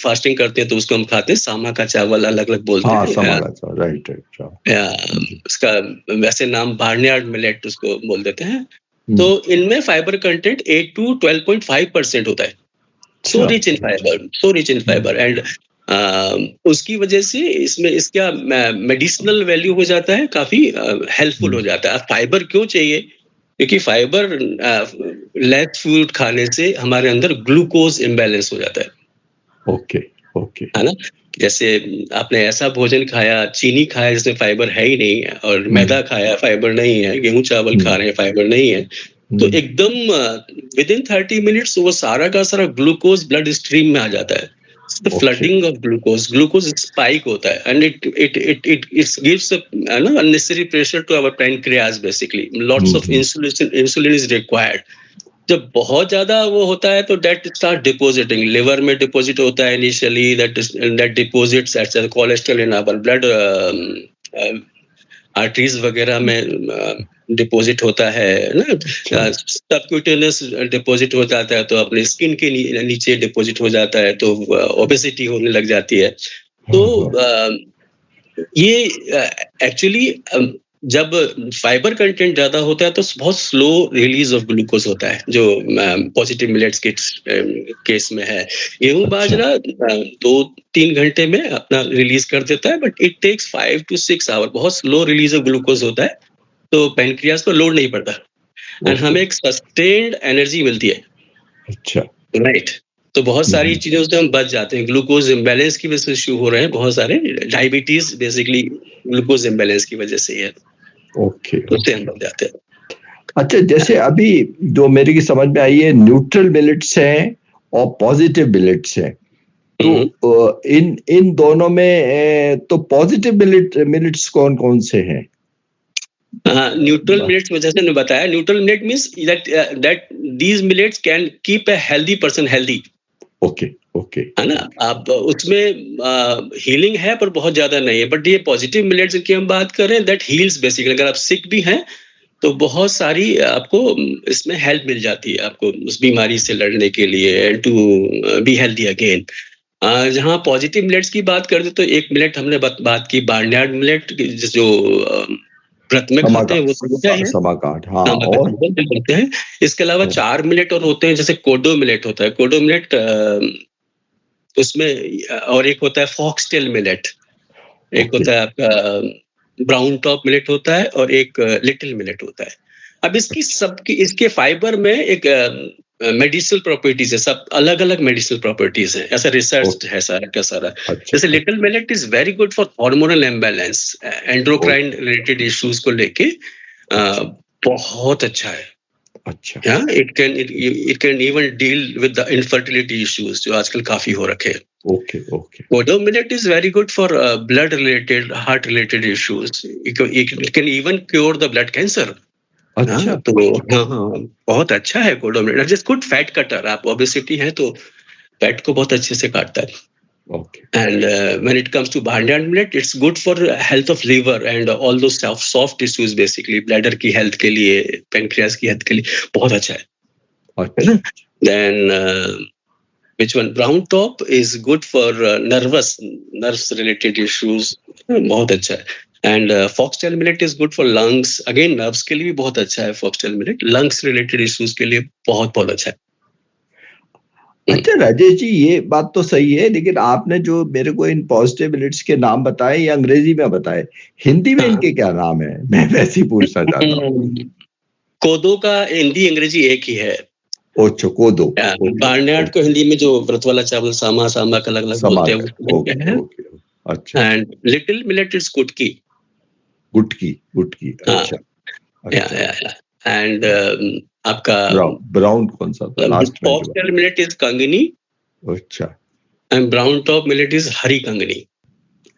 फास्टिंग करते हैं तो उसको हम खाते हैं, सामा का चावल अलग अलग बोलते हैं, राइट। उसका वैसे नाम बार्नयार्ड मिलेट उसको बोल देते हैं। तो इनमें फाइबर कंटेंट 8 to 12.5% होता है। So rich in fibre and उसकी वजह से इसमें इसका मेडिसिनल वैल्यू हो जाता है, काफी हेल्पफुल हो जाता है। फाइबर क्यों चाहिए? क्योंकि फाइबर लेस फूड खाने से हमारे अंदर ग्लूकोज इम्बैलेंस हो जाता है। ओके ओके, है ना? जैसे आपने ऐसा भोजन खाया, चीनी खाया जिसमें फाइबर है ही नहीं, और मैदा खाया फाइबर नहीं है, गेहूं चावल खा रहे हैं फाइबर नहीं है, तो एकदम विद इन 30 मिनट्स वो सारा का सारा ग्लूकोज ब्लड स्ट्रीम में आ जाता है। फ्लडिंग ऑफ ग्लूकोज स्पाइक होता है and it gives unnecessary pressure to our pancreas basically. Lots of insulin is required. जब बहुत ज्यादा वो होता है तो दैट स्टार्ट डिपोजिटिंग, लिवर में डिपोजिट होता है initially, that deposits as cholesterol in our blood, arteries वगैरह में डिपॉजिट होता है ना, सबक्यूटेनियस डिपॉजिट हो जाता है, तो अपने स्किन के नीचे डिपॉजिट हो जाता है, तो ओबेसिटी होने लग जाती है। तो ये एक्चुअली जब फाइबर कंटेंट ज्यादा होता है तो बहुत स्लो रिलीज ऑफ ग्लूकोज होता है, जो पॉजिटिव मिलेट्स के केस में है। गेहूं बाजरा 2-3 घंटे में अपना रिलीज कर देता है, but it takes 5 to 6 hour. बहुत स्लो रिलीज ऑफ ग्लूकोज होता है, तो पैनक्रियाज को लोड नहीं पड़ता एंड हमें एक सस्टेन्ड एनर्जी मिलती है। अच्छा, राइट। तो बहुत सारी चीजों से हम बच जाते हैं। ग्लूकोज इम्बैलेंस की वजह से इश्यू हो रहे हैं बहुत सारे, डायबिटीज बेसिकली ग्लूकोज इम्बैलेंस की वजह से है। ओके, उससे हम बच जाते हैं। अच्छा, जैसे अभी जो मेरे की समझ में आई है, न्यूट्रल मिलेट्स हैं और पॉजिटिव मिलेट्स हैं, तो इन दोनों में तो पॉजिटिव मिलेट्स कौन कौन से हैं? न्यूट्रल मिलेट्स में जैसे मैंने बताया, neutral millet means that these millets can keep a healthy person healthy. Okay okay, है ना? आप उसमें हीलिंग है पर बहुत ज्यादा नहीं है। बट ये पॉजिटिव मिलेट्स की हम बात कर रहे हैं, दैट हील्स बेसिकली। अगर आप सिक भी हैं तो बहुत सारी आपको इसमें हेल्प मिल जाती है, आपको उस बीमारी से लड़ने के लिए, टू बी हेल्दी अगेन। जहाँ पॉजिटिव मिलेट्स की बात करते तो एक मिलेट हमने बात की बार्नयार्ड मिलेट, जो व्रत में खाते हैं, वो समाकाट, हाँ, और होते हैं। इसके अलावा 4 मिलेट और होते हैं, जैसे कोडो मिलेट होता है। कोडो मिलेट उसमें, और एक होता है फॉक्सटेल मिलेट, एक होता है आपका ब्राउन टॉप मिलेट होता है, और एक लिटिल मिलेट होता है। अब इसके फाइबर में एक मेडिसिनल प्रॉपर्टीज है, सब अलग अलग मेडिसिनल प्रॉपर्टीज है, ऐसा रिसर्च है सारा का सारा। जैसे little millet is very good for hormonal imbalance, endocrine related issues को लेके बहुत अच्छा है। अच्छा, it can even deal with the infertility issues जो आजकल काफी हो रखे हैं। Okay okay, kodo millet is very good for blood related, heart related issues. It can even cure the blood cancer. अच्छा, तो हाँ, बहुत अच्छा है kodo millet. Just good fat cutter. आप ओबेसिटी है तो फैट को बहुत अच्छे से काटता है। Okay, and when it comes to barnyard millet, it's good for health of liver and all those soft tissues basically, bladder की हेल्थ के लिए, पैनक्रियाज की हेल्थ के लिए बहुत अच्छा है। अच्छा, then which one? Brown top is good for nerves related issues, बहुत अच्छा है। And foxtail millet is good for lungs, again nerves के लिए भी बहुत अच्छा है foxtail millet, lungs related issues के लिए बहुत बहुत अच्छा है। अच्छा राजेश जी, ये बात तो सही है, लेकिन आपने जो मेरे को इन पॉजिटिव मिलेट्स के नाम बताए, ये अंग्रेजी में बताए, हिंदी में इनके क्या नाम है? मैं वैसे ही पूछना चाहता हूँ। कोदो का हिंदी अंग्रेजी एक ही है। अच्छा, कोदो। बार्नयार्ड को हिंदी में जो व्रत वाला चावल सामा का अलग अलग बोलते हैं। अच्छा, एंड लिटिल मिलेट इज गुटकी। गुटकी, अच्छा। एंड आपका ब्राउन कौन सा था? लास्ट में फॉक्सटेल मिलेट इज कंगनी। अच्छा, and brown top millet is hari kangni.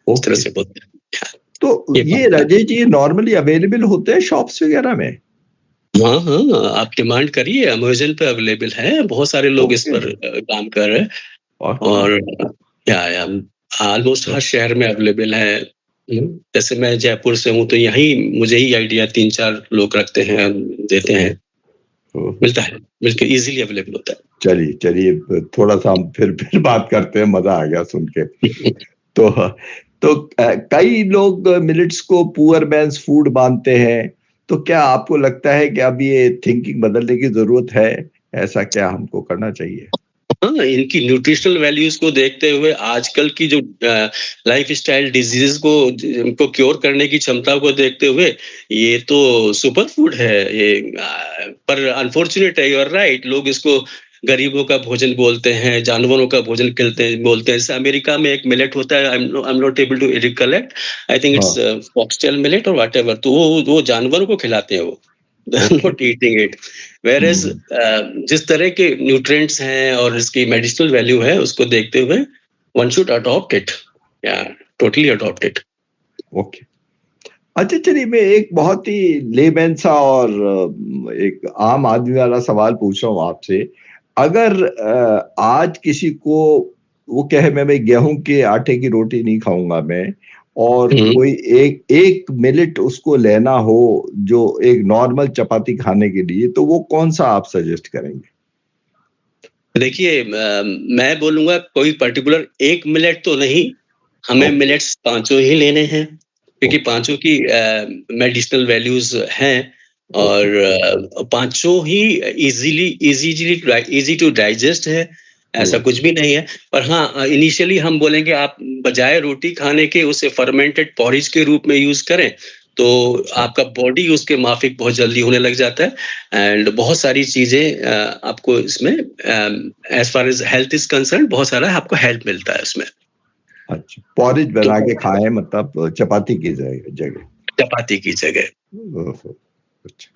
इस तरह से बोलते हैं। तो ये राजेश जी नॉर्मली अवेलेबल होते हैं शॉप्स वगैरह में? हाँ, आप डिमांड करिए, अमेज़न पे अवेलेबल है, बहुत सारे लोग इस पर काम कर रहे हैं, और ऑलमोस्ट हर शहर में अवेलेबल है। जैसे मैं जयपुर से हूँ तो यहीं मुझे ही आइडिया 3-4 लोग रखते हैं, देते हैं, मिलता है, बिल्कुल इजीली अवेलेबल होता है। चलिए थोड़ा सा हम फिर बात करते हैं, मजा आ गया सुन के। तो कई लोग मिलेट्स को पुअर मैन्स फूड मानते हैं, तो क्या आपको लगता है कि अब ये थिंकिंग बदलने की जरूरत है? ऐसा क्या हमको करना चाहिए? हाँ, इनकी न्यूट्रिशनल वैल्यूज को देखते हुए आजकल की जो लाइफ स्टाइल डिजीजेस को क्योर करने की क्षमता को देखते हुए ये तो सुपर फूड है ये। पर अनफॉर्चुनेट है, यू आर राइट, लोग इसको गरीबों का भोजन बोलते हैं, जानवरों का भोजन बोलते हैं। जैसे अमेरिका में एक मिलेट होता है, I am not able to recollect, I think it's foxtail millet और व्हाटएवर, तो वो जानवरों को खिलाते हैं, वो नॉट ईटिंग इट। वेयरएज जिस तरह के न्यूट्रिएंट्स हैं और इसकी मेडिसिनल वैल्यू है उसको देखते हुए वन शुड अडॉप्ट इट, या टोटली अडॉप्ट इट। ओके, अच्छा चलिए, मैं एक बहुत ही लेमैन सा और एक आम आदमी वाला सवाल पूछ रहा हूँ आपसे। अगर आज किसी को वो कहे मैं गेहूं के आटे की रोटी नहीं खाऊंगा मैं, और कोई एक मिनट उसको लेना हो जो एक नॉर्मल चपाती खाने के लिए, तो वो कौन सा आप सजेस्ट करेंगे? देखिए, मैं बोलूंगा कोई पर्टिकुलर एक मिलेट तो नहीं, हमें मिलेट्स पांचों ही लेने हैं, क्योंकि पांचों की मेडिसिनल वैल्यूज हैं और पांचों ही इजी टू डाइजेस्ट है, ऐसा कुछ भी नहीं है। पर हाँ, इनिशियली हम बोलेंगे आप बजाय रोटी खाने के उसे फर्मेंटेड पॉरिज के रूप में यूज करें, तो आपका बॉडी उसके माफिक बहुत जल्दी होने लग जाता है एंड बहुत सारी चीजें आपको इसमें as far as health is concern बहुत सारा आपको हेल्प मिलता है उसमें। अच्छा, पॉरिज बना के खाएं, मतलब चपाती की जगह? चपाती की जगह अच्छा,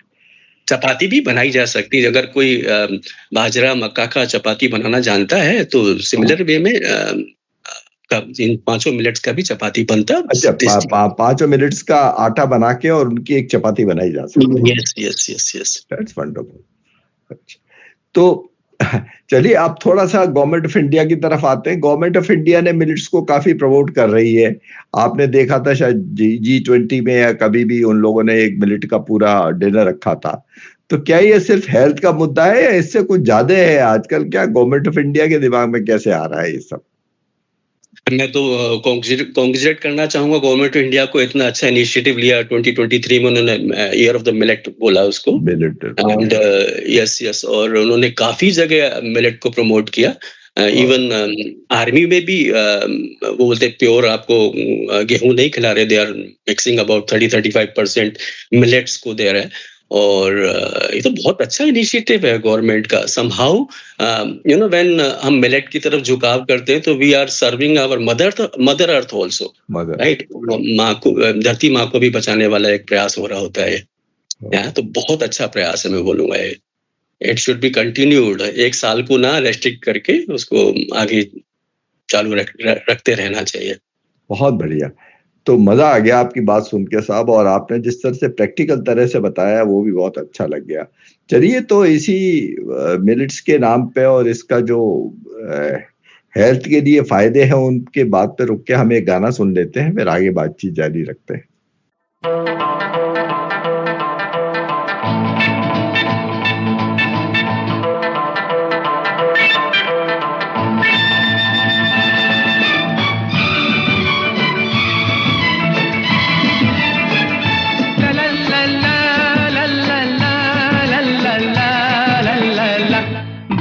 चपाती भी बनाई जा सकती है। अगर कोई बाजरा मक्का का चपाती बनाना जानता है तो सिमिलर वे में इन पांचों मिलेट्स का भी चपाती बनता है। अच्छा, पांचों मिलेट्स का आटा बना के और उनकी एक चपाती बनाई जा सकती है। Yes, that's wonderful. अच्छा, तो चलिए आप थोड़ा सा गवर्नमेंट ऑफ इंडिया की तरफ आते हैं। गवर्नमेंट ऑफ इंडिया ने मिलेट्स को काफी प्रमोट कर रही है। आपने देखा था शायद G20 में या कभी भी उन लोगों ने एक मिलेट का पूरा डिनर रखा था। तो क्या ये सिर्फ हेल्थ का मुद्दा है या इससे कुछ ज्यादा है? आजकल क्या गवर्नमेंट ऑफ इंडिया के दिमाग में कैसे आ रहा है ये सब? मैं तो कॉन्ग्रेचुलेट करना चाहूंगा गवर्नमेंट ऑफ इंडिया को, इतना अच्छा इनिशिएटिव लिया। 2023 में उन्होंने ईयर ऑफ द मिलेट बोला उसको, एंड यस, और उन्होंने काफी जगह मिलेट को प्रमोट किया। इवन आर्मी में भी वो बोलते प्योर आपको गेहूं नहीं खिला रहे, they are mixing about 30-35% millets को दे रहे हैं। और ये तो बहुत अच्छा इनिशिएटिव है गवर्नमेंट का। समहाउ यू नो व्हेन हम मिलेट की तरफ झुकाव करते हैं तो we are serving our mother earth also, right? माँ को, धरती माँ को भी बचाने वाला एक प्रयास हो रहा होता है। यहाँ तो बहुत अच्छा प्रयास है, मैं बोलूंगा इट शुड बी कंटिन्यूड। एक साल को ना रेस्ट्रिक्ट करके उसको आगे चालू रखते रहना चाहिए। बहुत बढ़िया, तो मजा आ गया आपकी बात सुन के साहब, और आपने जिस तरह से प्रैक्टिकल तरह से बताया वो भी बहुत अच्छा लग गया। चलिए, तो इसी मिलेट्स के नाम पे और इसका जो हेल्थ के लिए फायदे हैं उनके बात पे रुक के हम एक गाना सुन लेते हैं, फिर आगे बातचीत जारी रखते हैं।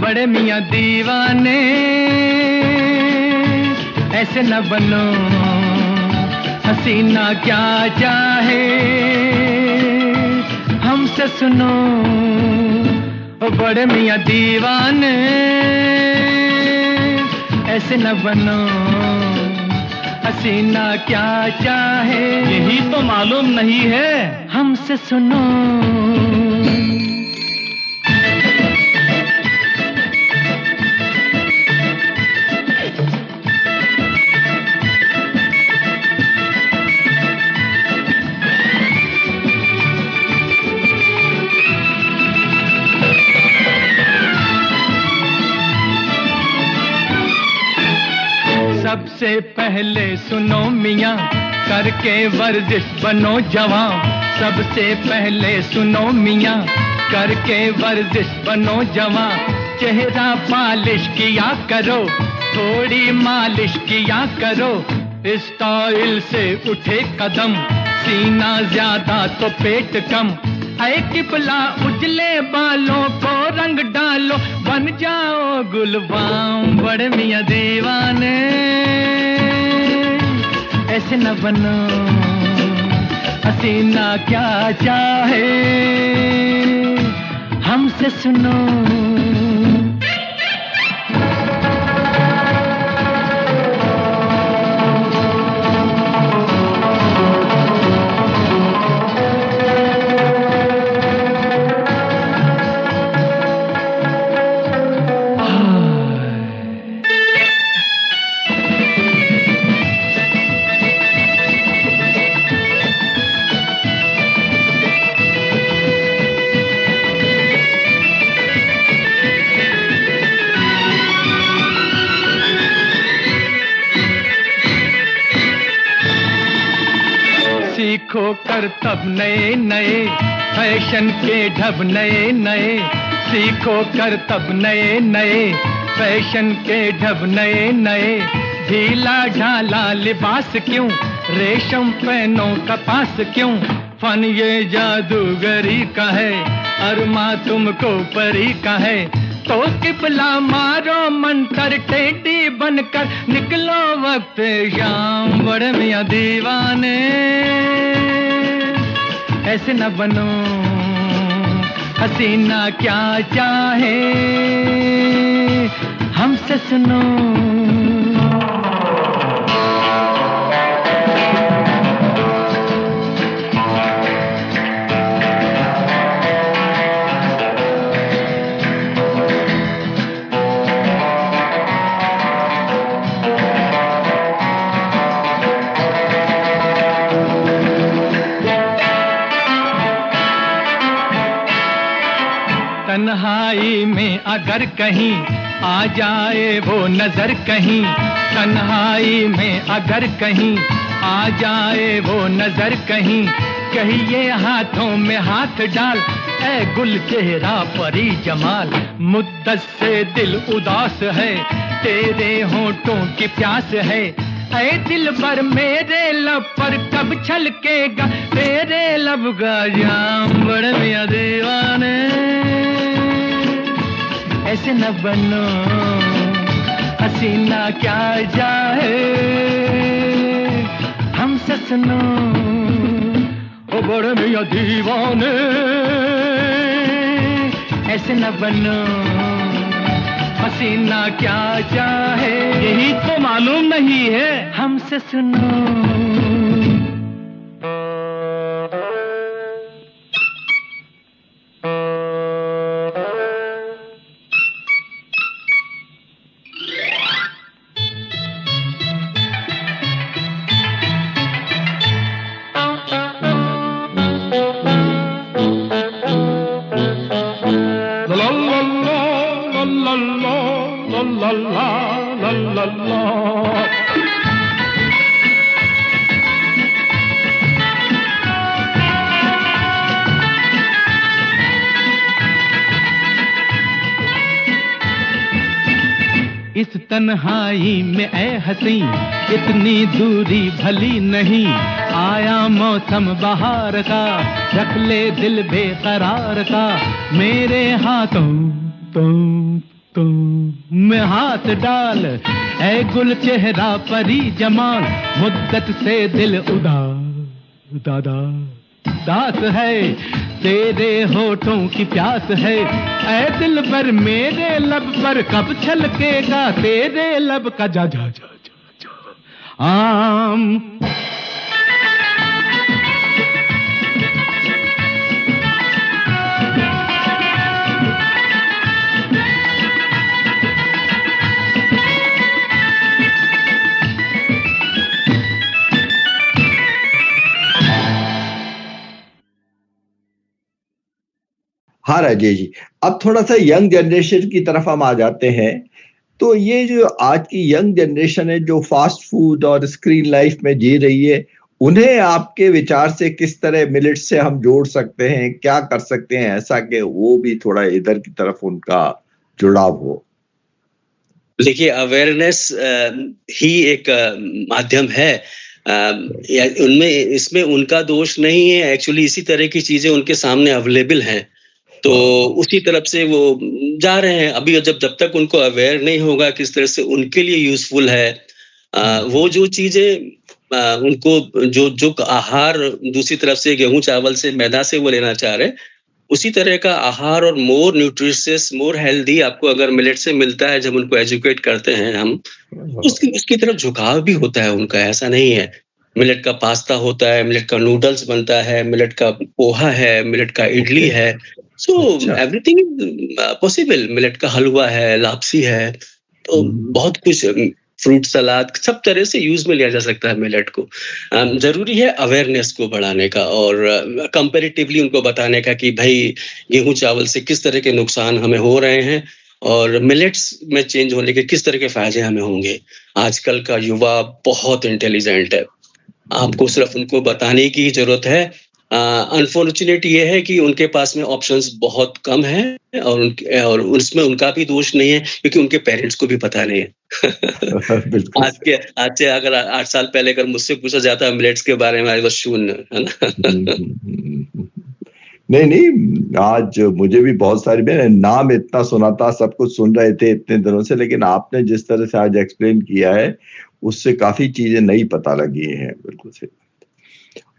बड़े मियाँ दीवाने ऐसे न बनो, हसीना क्या चाहे हमसे सुनो। ओ बड़े मियाँ दीवाने ऐसे न बनो, हसीना क्या चाहे यही तो मालूम नहीं है, हमसे सुनो। सबसे पहले सुनो मियाँ, करके वर्जिश बनो जवां। सबसे पहले सुनो मियाँ, करके वर्जिश बनो जवां। चेहरा पालिश किया करो, थोड़ी मालिश किया करो। स्टाइल से उठे कदम, सीना ज्यादा तो पेट कम। ऐ टिपला उजले बालों को रंग डालो, बन जाओ गुलबाम बड़े मियाँ दीवाने, ऐसे न बनो हसीना क्या चाहे हमसे सुनो। सीखो कर तब नए नए फैशन के ढब नए नए, सीखो कर तब नए नए फैशन के ढब नए नए। ढीला ढाला लिबास क्यों, रेशम पहनो कपास क्यों, फन ये जादूगरी का है, अरमा तुमको परी का है। तो किबला मारो मंतर टेढ़ी बनकर निकलो वक्त शाम बड़े मियाँ दीवाने, ऐसे न बनो हसीना क्या चाहे हमसे सुनो। तन्हाई में अगर कहीं आ जाए वो नजर कहीं, तन्हाई में अगर कहीं आ जाए वो नजर कहीं, कहिए हाथों में हाथ डाल ऐ गुल चेहरा परी जमाल। मुद्दत से दिल उदास है, तेरे होंठों की प्यास है, ऐ दिल भर मेरे लब पर कब छलकेगा तेरे लब का जाम बड़े मियाँ दीवाने, ऐसे न बनो हसीना क्या चाहे हमसे सुनो। ओ बड़े मियाँ दीवाने, ऐसे न बनो हसीना क्या चाहे, यही तो मालूम नहीं है हमसे सुनो। इस तन्हाई में ऐ हसी इतनी दूरी भली नहीं, आया मौसम बहार का रख ले दिल बेकरार का, मेरे हाथों तुम में हाथ डाल ऐ गुल चेहरा परी जमाल। मुद्दत से दिल दास है, तेरे होठों की प्यास है, ऐ दिल पर मेरे लब पर कब छलकेगा तेरे लब का जा जा जा जा जा आम। हाँ राजेश जी, अब थोड़ा सा यंग जनरेशन की तरफ हम आ जाते हैं। तो ये जो आज की यंग जनरेशन है जो फास्ट फूड और स्क्रीन लाइफ में जी रही है, उन्हें आपके विचार से किस तरह मिलेट से हम जोड़ सकते हैं, क्या कर सकते हैं ऐसा कि वो भी थोड़ा इधर की तरफ उनका जुड़ाव हो? देखिए, अवेयरनेस ही एक माध्यम है, उनमें इसमें उनका दोष नहीं है। एक्चुअली इसी तरह की चीजें उनके सामने अवेलेबल हैं तो उसी तरफ से वो जा रहे हैं। अभी जब तक उनको अवेयर नहीं होगा किस तरह से उनके लिए यूजफुल है, वो जो चीजें उनको जो आहार दूसरी तरफ से गेहूं चावल से मैदा से वो लेना चाह रहे हैं, उसी तरह का आहार और मोर न्यूट्रिशियस मोर हेल्दी आपको अगर मिलेट से मिलता है, जब उनको एजुकेट करते हैं हम, उसकी तरफ झुकाव भी होता है उनका। ऐसा नहीं है, मिलेट का पास्ता होता है, मिलेट का नूडल्स बनता है, मिलेट का पोहा है, मिलेट का इडली है, so everything is possible. Millet का हलवा है, लापसी है, तो बहुत कुछ, फ्रूट सलाद, सब तरह से यूज में लिया जा सकता है मिलेट को। जरूरी है अवेयरनेस को बढ़ाने का और कंपैरेटिवली उनको बताने का कि भाई गेहूं चावल से किस तरह के नुकसान हमें हो रहे हैं और मिलेट्स में चेंज होने के किस तरह के फायदे हमें होंगे। आजकल का युवा बहुत इंटेलिजेंट है, आपको सिर्फ उनको बताने की जरूरत है। अनफॉर्चुनेट ये है कि उनके पास में ऑप्शंस बहुत कम है और उसमें उनका भी दोष नहीं है, क्योंकि उनके पेरेंट्स को भी पता नहीं है। आज से अगर 8 साल पहले अगर मुझसे पूछा जाता मिलेट्स के बारे में, आई वाज शून्य, है ना। नहीं, आज मुझे भी बहुत सारी, मैंने नाम इतना सुना था, सब कुछ सुन रहे थे इतने दिनों से, लेकिन आपने जिस तरह से आज एक्सप्लेन किया है उससे काफी चीजें नई पता लगी हैं। बिल्कुल सही।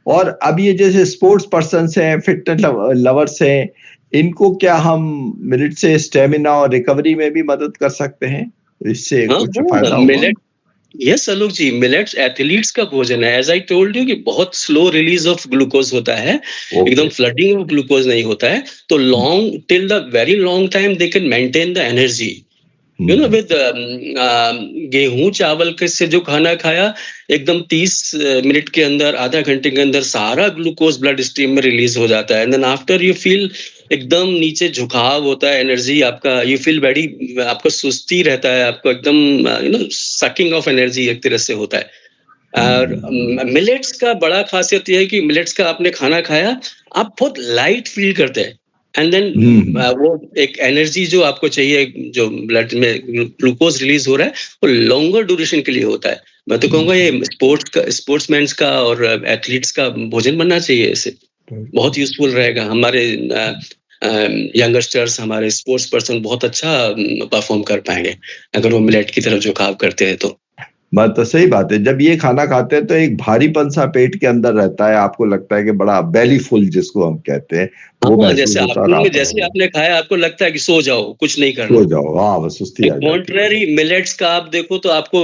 और अब ये जैसे स्पोर्ट्स पर्सन्स हैं, फिटनेस लवर्स हैं, इनको क्या हम मिलेट से स्टेमिना और रिकवरी में भी मदद कर सकते हैं? इससे कुछ फायदा होगा? यस आलोक जी, मिलेट्स एथलीट्स का भोजन है। एज आई टोल्ड यू कि बहुत स्लो रिलीज ऑफ ग्लूकोज होता है, एकदम फ्लडिंग ऑफ ग्लूकोज नहीं होता है, तो long till the very long time they can maintain the energy. You know, with गेहूं चावल के से जो खाना खाया, एकदम 30 मिनट के अंदर, आधा घंटे के अंदर सारा ग्लूकोज ब्लड स्ट्रीम में रिलीज हो जाता है। And then after you feel एकदम नीचे झुकाव होता है, एनर्जी आपका, यू फील वेरी, आपका सुस्ती रहता है, आपको एकदम you know sucking of energy एक तरह से होता है। और मिलेट्स का बड़ा खासियत यह है कि मिलेट्स का आपने खाना खाया, आप बहुत लाइट फील करते हैं, एंड देन वो एक एनर्जी जो आपको चाहिए, जो ब्लड में ग्लूकोज रिलीज हो रहा है, वो लॉन्गर ड्यूरेशन के लिए होता है। मैं तो कहूँगा ये स्पोर्ट्समैन का और एथलीट्स का भोजन बनना चाहिए, इसे बहुत यूजफुल रहेगा। हमारे यंगस्टर्स, हमारे स्पोर्ट्स पर्सन बहुत अच्छा परफॉर्म कर पाएंगे अगर वो मिलेट की तरफ झुकाव करते हैं तो। बात तो सही बात है। जब ये खाना खाते हैं तो एक भारीपन सा पेट के अंदर रहता है, आपको लगता है कि बड़ा बेली फुल जिसको हम कहते हैं, वो जैसे आपने खाया, आपको लगता है कि सो जाओ, कुछ नहीं करना, सो जाओ। हाँ, वो सुस्ती आ जाती है। कॉन्ट्रेरी मिलेट्स का आप देखो तो आपको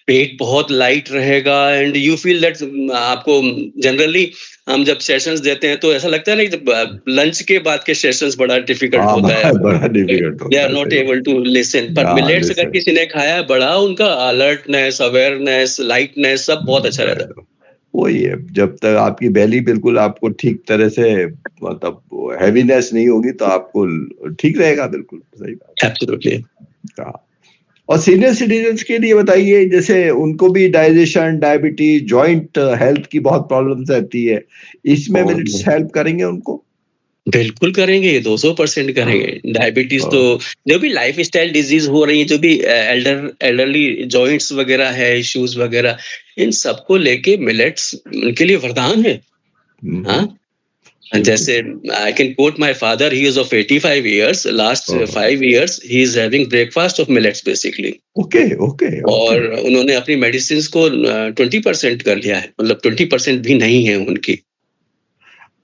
पेट बहुत लाइट रहेगा, एंड यू फील दैट, आपको जनरली हम जब सेशंस देते हैं तो ऐसा लगता है ना कि लंच के बाद के सेशंस बड़ा डिफिकल्ट होता है, बड़ा डिफिकल्ट होता है, they are not able to listen. पर मिलेट्स अगर किसी ने खाया, बड़ा उनका अलर्टनेस, अवेयरनेस, लाइटनेस सब बहुत अच्छा रहता है। वही है, जब तक आपकी बेली बिल्कुल आपको ठीक तरह से, मतलब हैवीनेस नहीं होगी, तो आपको ठीक रहेगा। बिल्कुल सही बात, एब्सोल्युटली। और सीनियर सिटीजन्स के लिए बताइए, जैसे उनको भी डाइजेशन, डायबिटीज, जॉइंट हेल्थ की बहुत प्रॉब्लम्स रहती है, इसमें मिलेट्स हेल्प करेंगे उनको? बिल्कुल करेंगे, 200% करेंगे। डायबिटीज तो, जो भी लाइफ स्टाइल डिजीज हो रही है, जो भी एल्डरली जॉइंट्स वगैरह है, इश्यूज वगैरह, इन सबको लेके मिलेट्स उनके लिए वरदान है। हाँ, जैसे I can quote my father, he is of 85 years, last 5 years he is having breakfast of millets basically. Okay. और उन्होंने अपनी मेडिसिन को 20% कर लिया है, मतलब 20% भी नहीं है उनकी।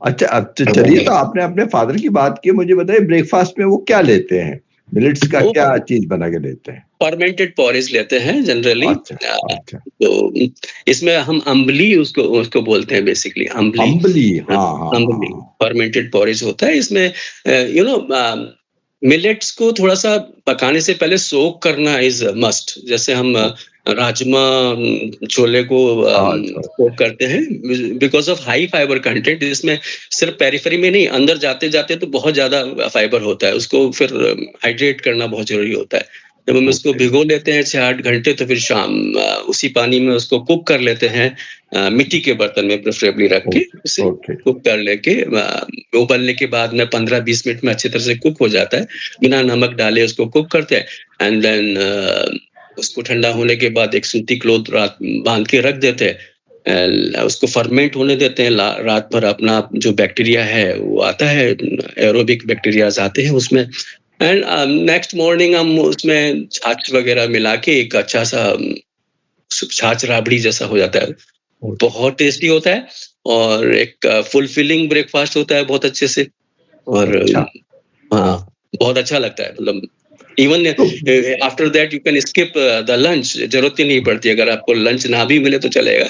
अच्छा, अब चलिए, तो आपने अपने फादर की बात की, मुझे बताइए ब्रेकफास्ट में वो क्या लेते हैं? मिलेट्स का क्या चीज बना के लेते हैं? फर्मेंटेड पॉरेज लेते हैं जनरली। अच्छा। तो इसमें हम अम्बली उसको बोलते हैं बेसिकली, अम्बली। हाँ। फर्मेंटेड पॉरेज होता है। इसमें यू नो मिलेट्स को थोड़ा सा पकाने से पहले सोक करना इज मस्ट। जैसे हम राजमा, छोले को सोक करते हैं, because of high fibre content. इसमें सिर्फ पेरिफेरी में नहीं, अंदर जाते जाते तो बहुत ज्यादा फाइबर होता है, उसको फिर हाइड्रेट करना बहुत जरूरी होता है। जब हम इसको भिगो लेते हैं 6-8 घंटे, तो फिर शाम उसी पानी में उसको कुक कर लेते हैं, मिट्टी के बर्तन में प्रेफरेबली रख के उसे कुक कर लेके, उबलने के बाद में 15-20 मिनट में अच्छी तरह से कुक हो जाता है, बिना नमक डाले उसको कुक करते हैं। एंड देन उसको ठंडा होने के बाद एक सूती क्लॉथ बांध के रख देते हैं, उसको फर्मेंट होने देते हैं रात भर। अपना जो बैक्टीरिया है वो आता है, एरोबिक बैक्टीरियाज आते हैं उसमें, एंड नेक्स्ट मॉर्निंग हम उसमें छाछ वगैरह मिला के एक अच्छा सा छाछ राबड़ी जैसा हो जाता है। बहुत टेस्टी होता है और एक फुलफिलिंग ब्रेकफास्ट होता है बहुत अच्छे से। और हाँ, बहुत अच्छा लगता है। मतलब even after that you can skip the lunch, जरूरत ही नहीं पड़ती। अगर आपको लंच ना भी मिले तो चलेगा।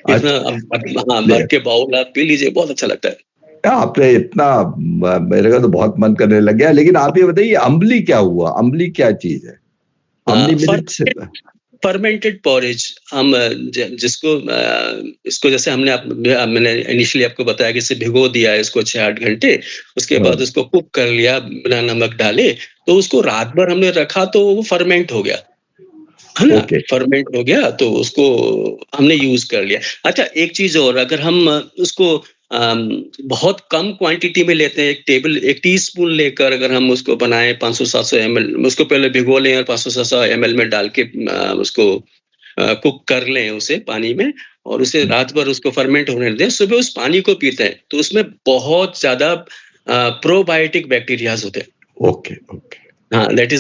इतना भर के बाउल आप पी लीजिए, बहुत अच्छा लगता है। आपने इतना, मेरे का तो बहुत मन करने लग गया। लेकिन आप ये बताइए, अम्बली क्या हुआ? अम्बली क्या चीज है? अम्बली मिलेट्स फर्मेंटेड पॉरेज। हम जिसको इसको जैसे मैंने इनिशियली आपको बताया कि इसे भिगो दिया इसको 6-8 घंटे, उसके बाद उसको कुक कर लिया बिना नमक डाले, तो उसको रात भर हमने रखा तो वो फर्मेंट हो गया, है ना? फर्मेंट हो गया तो उसको हमने यूज कर लिया। अच्छा, एक चीज और, अगर हम उसको बहुत कम क्वांटिटी में लेते हैं, एक टीस्पून लेकर अगर हम उसको बनाएं 500-700 ml, उसको पहले भिगो लें और 500-700 ml में डाल के उसको कुक कर लें उसे पानी में, और उसे रात भर उसको फर्मेंट होने दें, सुबह उस पानी को पीते हैं तो उसमें बहुत ज्यादा प्रोबायोटिक बैक्टीरियाज होते हैं। ओके। हाँ, that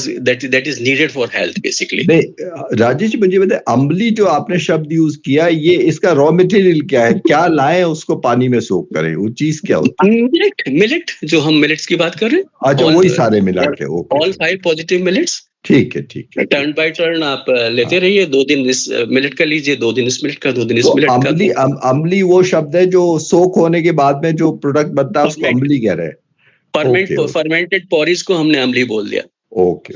is needed for health basically। नहीं राजेश जी, मुझे बताए, अम्बली जो आपने शब्द यूज किया, ये इसका रॉ मटेरियल क्या है? क्या लाएं उसको पानी में सोक करें? वो चीज क्या होती है? मिलेट, जो हम मिलेट्स की बात कर रहे हैं। अच्छा, वही सारे मिला के। All 5 positive millets. ठीक है। टर्न बाय टर्न आप लेते रहिए। 2 दिन इस मिलेट का लीजिए, 2 दिन इस मिलेट का, 2 दिन इस मिलेट का। अम्बली वो शब्द है जो सोक होने के बाद में जो प्रोडक्ट बनता है उसको अम्बली कह रहे हैं। फर्मेंटेड पॉरेज को हमने अम्बली बोल दिया। ओके,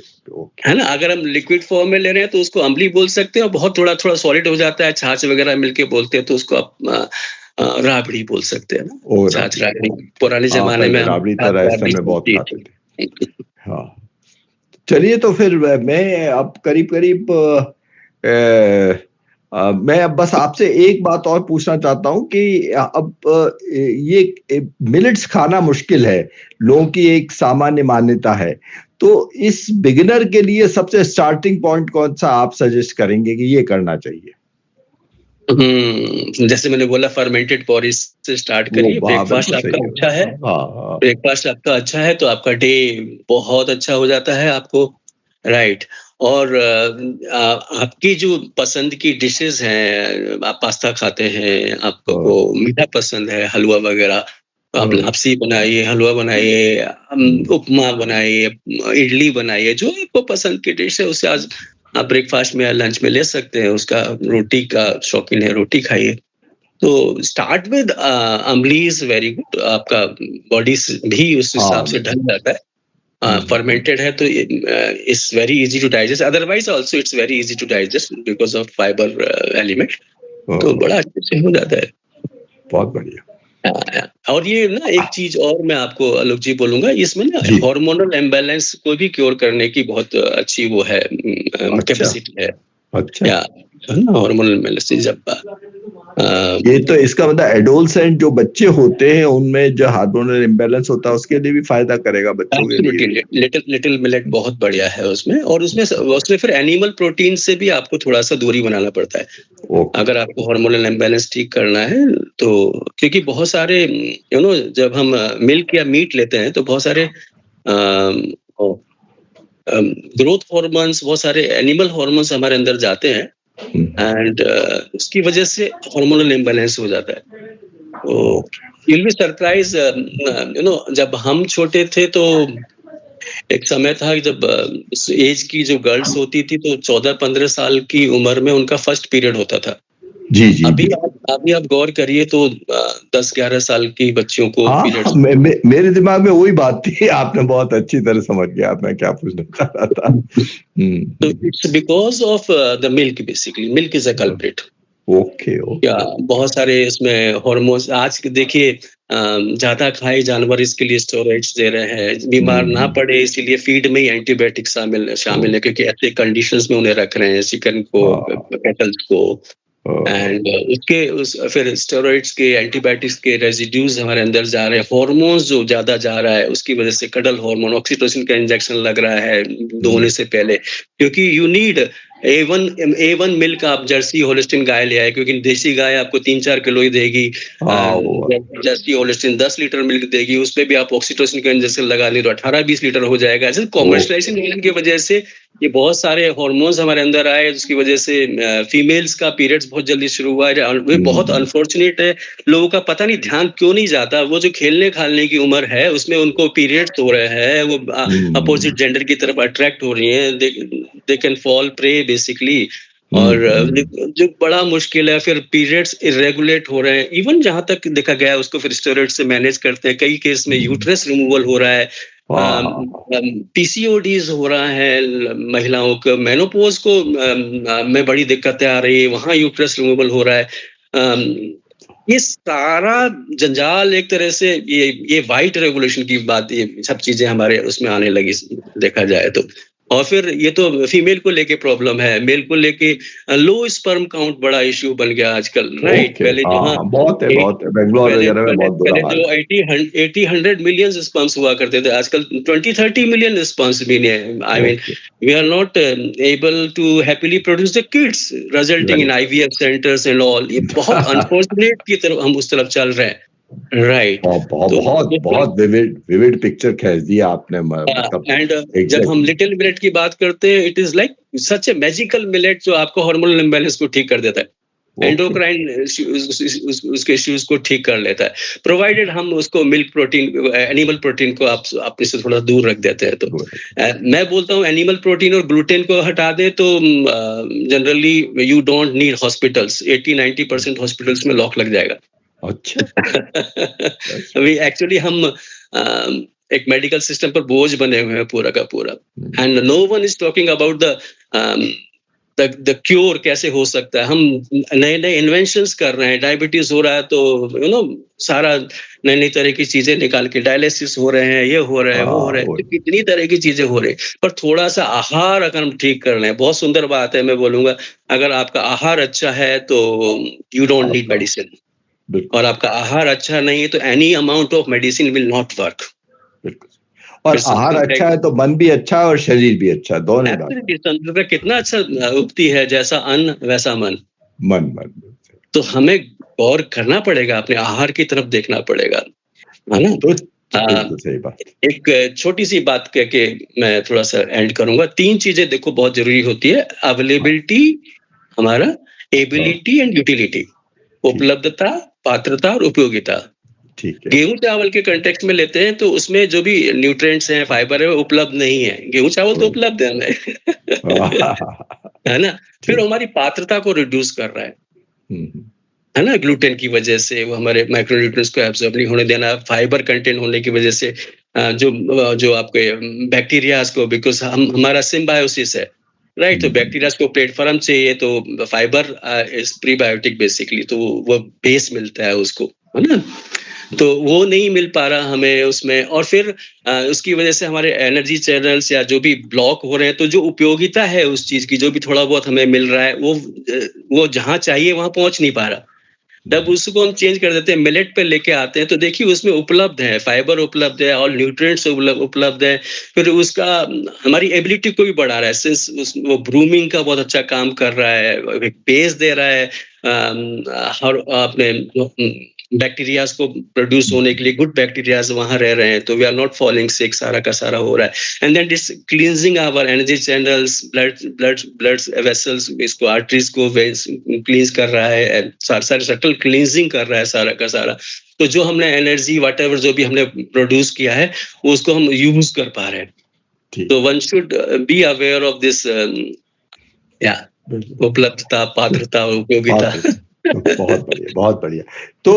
है ना? अगर हम लिक्विड फॉर्म में ले रहे हैं तो उसको अम्बली बोल सकते हैं, और बहुत थोड़ा सॉलिड हो जाता है, छाछ वगैरह मिलके बोलते हैं तो उसको आप राबड़ी बोल सकते हैं ना। छाछ राबड़ी पुराने जमाने में राबड़ी तो राजस्थान में बहुत खाते थे। हाँ, चलिए, तो फिर मैं अब करीब मैं अब बस आपसे एक बात और पूछना चाहता हूं कि अब ये मिलेट्स खाना मुश्किल है, लोगों की एक सामान्य मान्यता है, तो इस बिगिनर के लिए सबसे स्टार्टिंग पॉइंट कौन सा आप सजेस्ट करेंगे कि ये करना चाहिए? जैसे मैंने बोला, फर्मेंटेड पॉरेज से स्टार्ट करिए। ब्रेकफास्ट आपका अच्छा है, ब्रेकफास्ट आपका अच्छा है तो आपका डे बहुत अच्छा हो जाता है आपको, राइट? और आपकी जो पसंद की डिशेस हैं, आप पास्ता खाते हैं, आपको मीठा पसंद है, हलवा वगैरह, आप लापसी बनाइए, हलवा बनाइए, उपमा बनाइए, इडली बनाइए, जो आपको पसंद की डिश है उसे आज आप ब्रेकफास्ट में या लंच में ले सकते हैं। उसका रोटी का शौकीन है, रोटी खाइए। तो start with ambali is very good. आपका बॉडी भी उस हिसाब से ढल जाता है। फर्मेंटेड है तो it's very easy to digest, otherwise also it's very easy to digest because of fibre element. तो बड़ा अच्छे से हो जाता है। बहुत बढ़िया। और ये ना एक चीज और मैं आपको आलोक जी बोलूंगा, इसमें ना हार्मोनल इम्बैलेंस को भी क्योर करने की बहुत अच्छी वो है, कैपेसिटी है। अच्छा, हार्मोनल इम्बैलेंस जब ये तो इसका मतलब एडोलसेंट जो बच्चे होते हैं उनमें जो हार्मोनल इम्बैलेंस होता है उसके लिए भी फायदा करेगा बच्चों के लिए। लिटिल मिलेट बहुत बढ़िया है उसमें, और उसमें फिर एनिमल प्रोटीन से भी आपको थोड़ा सा दूरी बनाना पड़ता है अगर आपको हार्मोनल इम्बैलेंस ठीक करना है तो। क्योंकि बहुत सारे जब हम मिल्क या मीट लेते हैं तो बहुत सारे ग्रोथ हार्मोन्स, बहुत सारे एनिमल हार्मोन्स हमारे अंदर जाते हैं, एंड उसकी वजह से हार्मोनल इम्बैलेंस हो जाता है। तो you'll be surprised, जब हम छोटे थे तो एक समय था जब इस एज की जो गर्ल्स होती थी तो 14-15 साल की उम्र में उनका फर्स्ट पीरियड होता था। जी जी। अभी आप गौर करिए तो 10-11 साल की बच्चियों को पीरियड। मेरे दिमाग में वही बात थी, आपने बहुत अच्छी तरह समझ गया मैं क्या पूछना चाह रहा था। तो it's because of the milk, basically milk is a culprit. Okay. या बहुत सारे इसमें हार्मोन्स आज देखिए, ज्यादा खाए जानवर इसके लिए स्टेरॉइड्स दे रहे हैं, बीमार ना पड़े इसीलिए फीड में ही एंटीबायोटिक शामिल है, क्योंकि ऐसे कंडीशंस में उन्हें रख रहे हैं, चिकन को, कैटल्स को, एंड फिर स्टेरॉइड्स के, एंटीबायोटिक्स के रेजिड्यूज हमारे अंदर जा रहे हैं, हार्मोन्स जो ज्यादा जा रहा है उसकी वजह से कडल हार्मोन, ऑक्सीटोसिन का इंजेक्शन लग रहा है धोने से पहले, क्योंकि यू नीड A1 मिल्क आप जर्सी होलिस्टीन गाय ले आए, क्योंकि देसी गाय आपको 3-4 किलो ही देगी। जर्सी होलिस्टीन 10 लीटर मिल्क देगी, उसपे भी आप ऑक्सीटोसिन का इंजेक्शन लगा लें तो 18-20 लीटर हो जाएगा। ऐसे कॉमर्शियलाइजेशन की वजह से ये बहुत सारे हार्मोन्स हमारे अंदर आए, जिसकी वजह से फीमेल्स का पीरियड्स बहुत जल्दी शुरू हुआ है। वो बहुत अनफॉर्चुनेट है, लोगों का पता नहीं ध्यान क्यों नहीं जाता। वो जो खेलने खालने की उम्र है उसमें उनको पीरियड्स हो रहे हैं, वो अपोजिट जेंडर की तरफ अट्रैक्ट हो रही हैं, they can fall prey basically. और जो बड़ा मुश्किल है, फिर पीरियड्स इरेगुलेट हो रहे हैं। इवन जहां तक देखा गया है उसको फिर स्टेरॉइड से मैनेज करते हैं। कई केस में यूट्रस रिमूवल हो रहा है, पीसीओडीज हो रहा है, महिलाओं को मेनोपॉज को में बड़ी दिक्कतें आ रही है, वहां यूट्रस रिमूवल हो रहा है। ये सारा जंजाल एक तरह से ये वाइट रेगुलेशन की बात, ये सब चीजें हमारे उसमें आने लगी देखा जाए तो। और फिर ये तो फीमेल को लेके प्रॉब्लम है, मेल को लेके लो स्पर्म काउंट बड़ा इश्यू बन गया आजकल, राइट। पहले बहुत है बेंगलोर वगैरह में बहुत बुरा हाल है। जो 80-100 मिलियन स्पर्म्स हुआ करते थे, आजकल 20-30 मिलियन स्पर्म्स भी नहीं। I mean we are not able to happily produce the kids, resulting in IVF centres and all. ये बहुत अनफॉर्चुनेट की तरफ हम उस तरफ चल रहे हैं, राइट। बहुत विविड पिक्चर खींच दिया आपने। एंड जब हम लिटिल मिलेट की बात करते हैं, it is like such A magical millet जो आपको हार्मोनल इम्बैलेंस को ठीक कर देता है, एंडोक्राइन उसके इश्यूज को ठीक कर लेता है, प्रोवाइडेड हम उसको मिल्क प्रोटीन, एनिमल प्रोटीन को आप अपने से थोड़ा दूर रख देते हैं। तो मैं बोलता हूँ एनिमल प्रोटीन और ग्लूटेन को हटा दें तो generally you don't need hospitals. 80-90% hospitals में लॉक लग जाएगा। अच्छा। अभी एक्चुअली हम एक मेडिकल सिस्टम पर बोझ बने हुए हैं पूरा का पूरा, and no one is talking about the cure कैसे हो सकता है। हम नए नए इन्वेंशंस कर रहे हैं, डायबिटीज हो रहा है तो सारा नई नई तरह की चीजें निकाल के, डायलिसिस हो रहे हैं, ये हो रहा है, वो हो रहा है, तो कितनी तरह की चीजें हो रही है। पर थोड़ा सा आहार अगर हम ठीक कर लें, बहुत सुंदर बात है, मैं बोलूंगा अगर आपका आहार अच्छा है तो यू डोंट नीड मेडिसिन, और आपका आहार अच्छा नहीं है तो any amount of medicine will not work. और आहार अच्छा है तो मन भी अच्छा है और शरीर भी अच्छा, दोनों बात। कितना अच्छा उक्ति है, जैसा अन्न वैसा मन। मन तो हमें गौर करना पड़ेगा, अपने आहार की तरफ देखना पड़ेगा, है ना। तो सही बात। एक छोटी सी बात कह के मैं थोड़ा सा एंड करूंगा। 3 चीजें देखो बहुत जरूरी होती है, अवेलेबिलिटी, हमारा एबिलिटी एंड यूटिलिटी, उपलब्धता, पात्रता और उपयोगिता। ठीक है। गेहूं चावल के कंटेक्स्ट में लेते हैं तो उसमें जो भी न्यूट्रिएंट्स हैं, फाइबर है, वो उपलब्ध नहीं है। गेहूं चावल तो उपलब्ध है हमें है ना। फिर हमारी पात्रता को रिड्यूस कर रहा है ना, ग्लूटेन की वजह से वो हमारे माइक्रोन्यूट्रिएंट्स को एब्जॉर्ब नहीं होने देना, फाइबर कंटेंट होने की वजह से जो आपके बैक्टीरियाज को, बिकॉज हमारा सिम्बायोसिस है, राइट। तो बैक्टीरिया को प्लेटफॉर्म चाहिए, तो फाइबर इज प्रीबायोटिक बेसिकली, तो वो बेस मिलता है उसको, है ना। तो वो नहीं मिल पा रहा हमें उसमें, और फिर उसकी वजह से हमारे एनर्जी चैनल्स या जो भी ब्लॉक हो रहे हैं, तो जो उपयोगिता है उस चीज की, जो भी थोड़ा बहुत हमें मिल रहा है, वो जहाँ चाहिए वहां पहुंच नहीं पा रहा। तब उसको हम चेंज कर देते हैं, मिलेट पे लेके आते हैं, तो देखिए उसमें उपलब्ध है, फाइबर उपलब्ध है, ऑल न्यूट्रिएंट्स उपलब्ध है। फिर उसका हमारी एबिलिटी को भी बढ़ा रहा है, सिंस वो ब्रूमिंग का बहुत अच्छा काम कर रहा है, एक बेस दे रहा है, हर अपने बैक्टीरियाज को प्रोड्यूस होने के लिए, गुड बैक्टीरियाज वहां रह रहे हैं, तो we are not falling sick, सारा का सारा हो रहा है। And then this cleansing our energy channels, blood vessels, इसको आर्टरीज को क्लींज कर रहा है, सारे सटल क्लींजिंग कर रहा है सारा का सारा। तो जो हमने एनर्जी व्हाटएवर जो भी हमने प्रोड्यूस किया है उसको हम यूज कर पा रहे हैं। तो one should be aware of this उपलब्धता, पात्रता और उपयोगिता। बहुत बढ़िया, बहुत बढ़िया। तो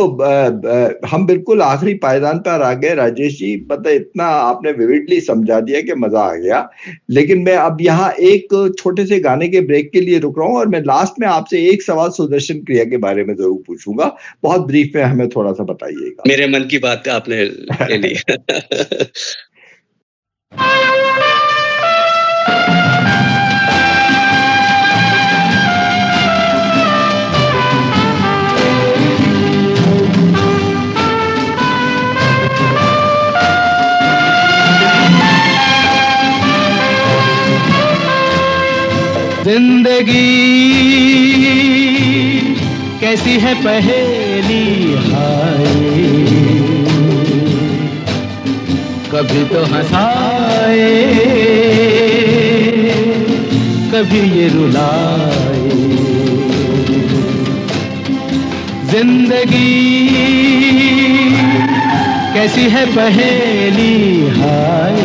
हम बिल्कुल आखिरी पायदान पर आ गए राजेश जी, मतलब इतना आपने विविडली समझा दिया कि मजा आ गया। लेकिन मैं अब यहाँ एक छोटे से गाने के ब्रेक के लिए रुक रहा हूँ, और मैं लास्ट में आपसे एक सवाल सुदर्शन क्रिया के बारे में जरूर पूछूंगा, बहुत ब्रीफ में हमें थोड़ा सा बताइएगा। मेरे मन की बात आपने ले ली। जिंदगी कैसी है पहेली हाय, कभी तो हंसाए कभी ये रुलाए। जिंदगी कैसी है पहेली हाय,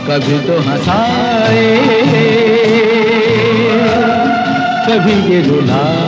कभी तो हंसाए कभी ये रुलाए।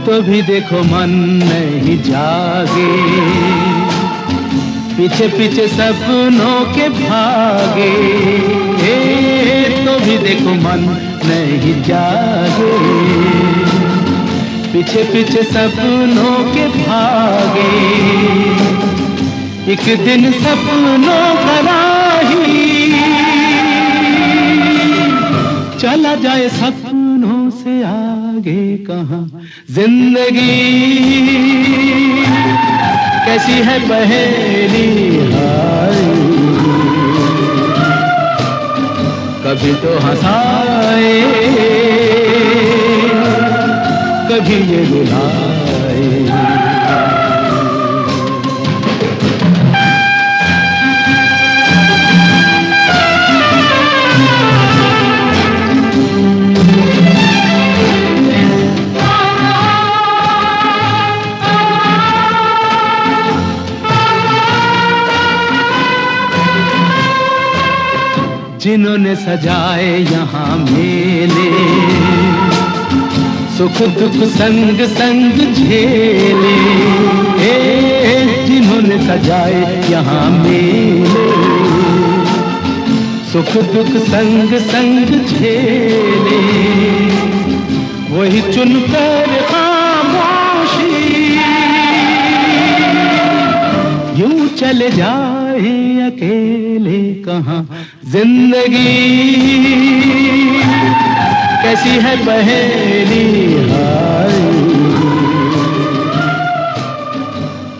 तो भी देखो मन नहीं जागे, पीछे पीछे सपनों के भागे। तो भी देखो मन नहीं जागे, पीछे पीछे सपनों के भागे। एक दिन सपनों का राही चला जाए सपनों से आगे कहाँ। जिंदगी कैसी है पहेली हाय, कभी तो हंसाए कभी ये रुलाए। जिन्होंने सजाए यहाँ मेले, सुख दुख संग संग झेले। जिन्होंने सजाए यहाँ मेले, सुख दुख संग संग झेले। वही चुनकर खामोशी यूं चले जाए अकेले कहाँ। जिंदगी कैसी है पहेली हाय,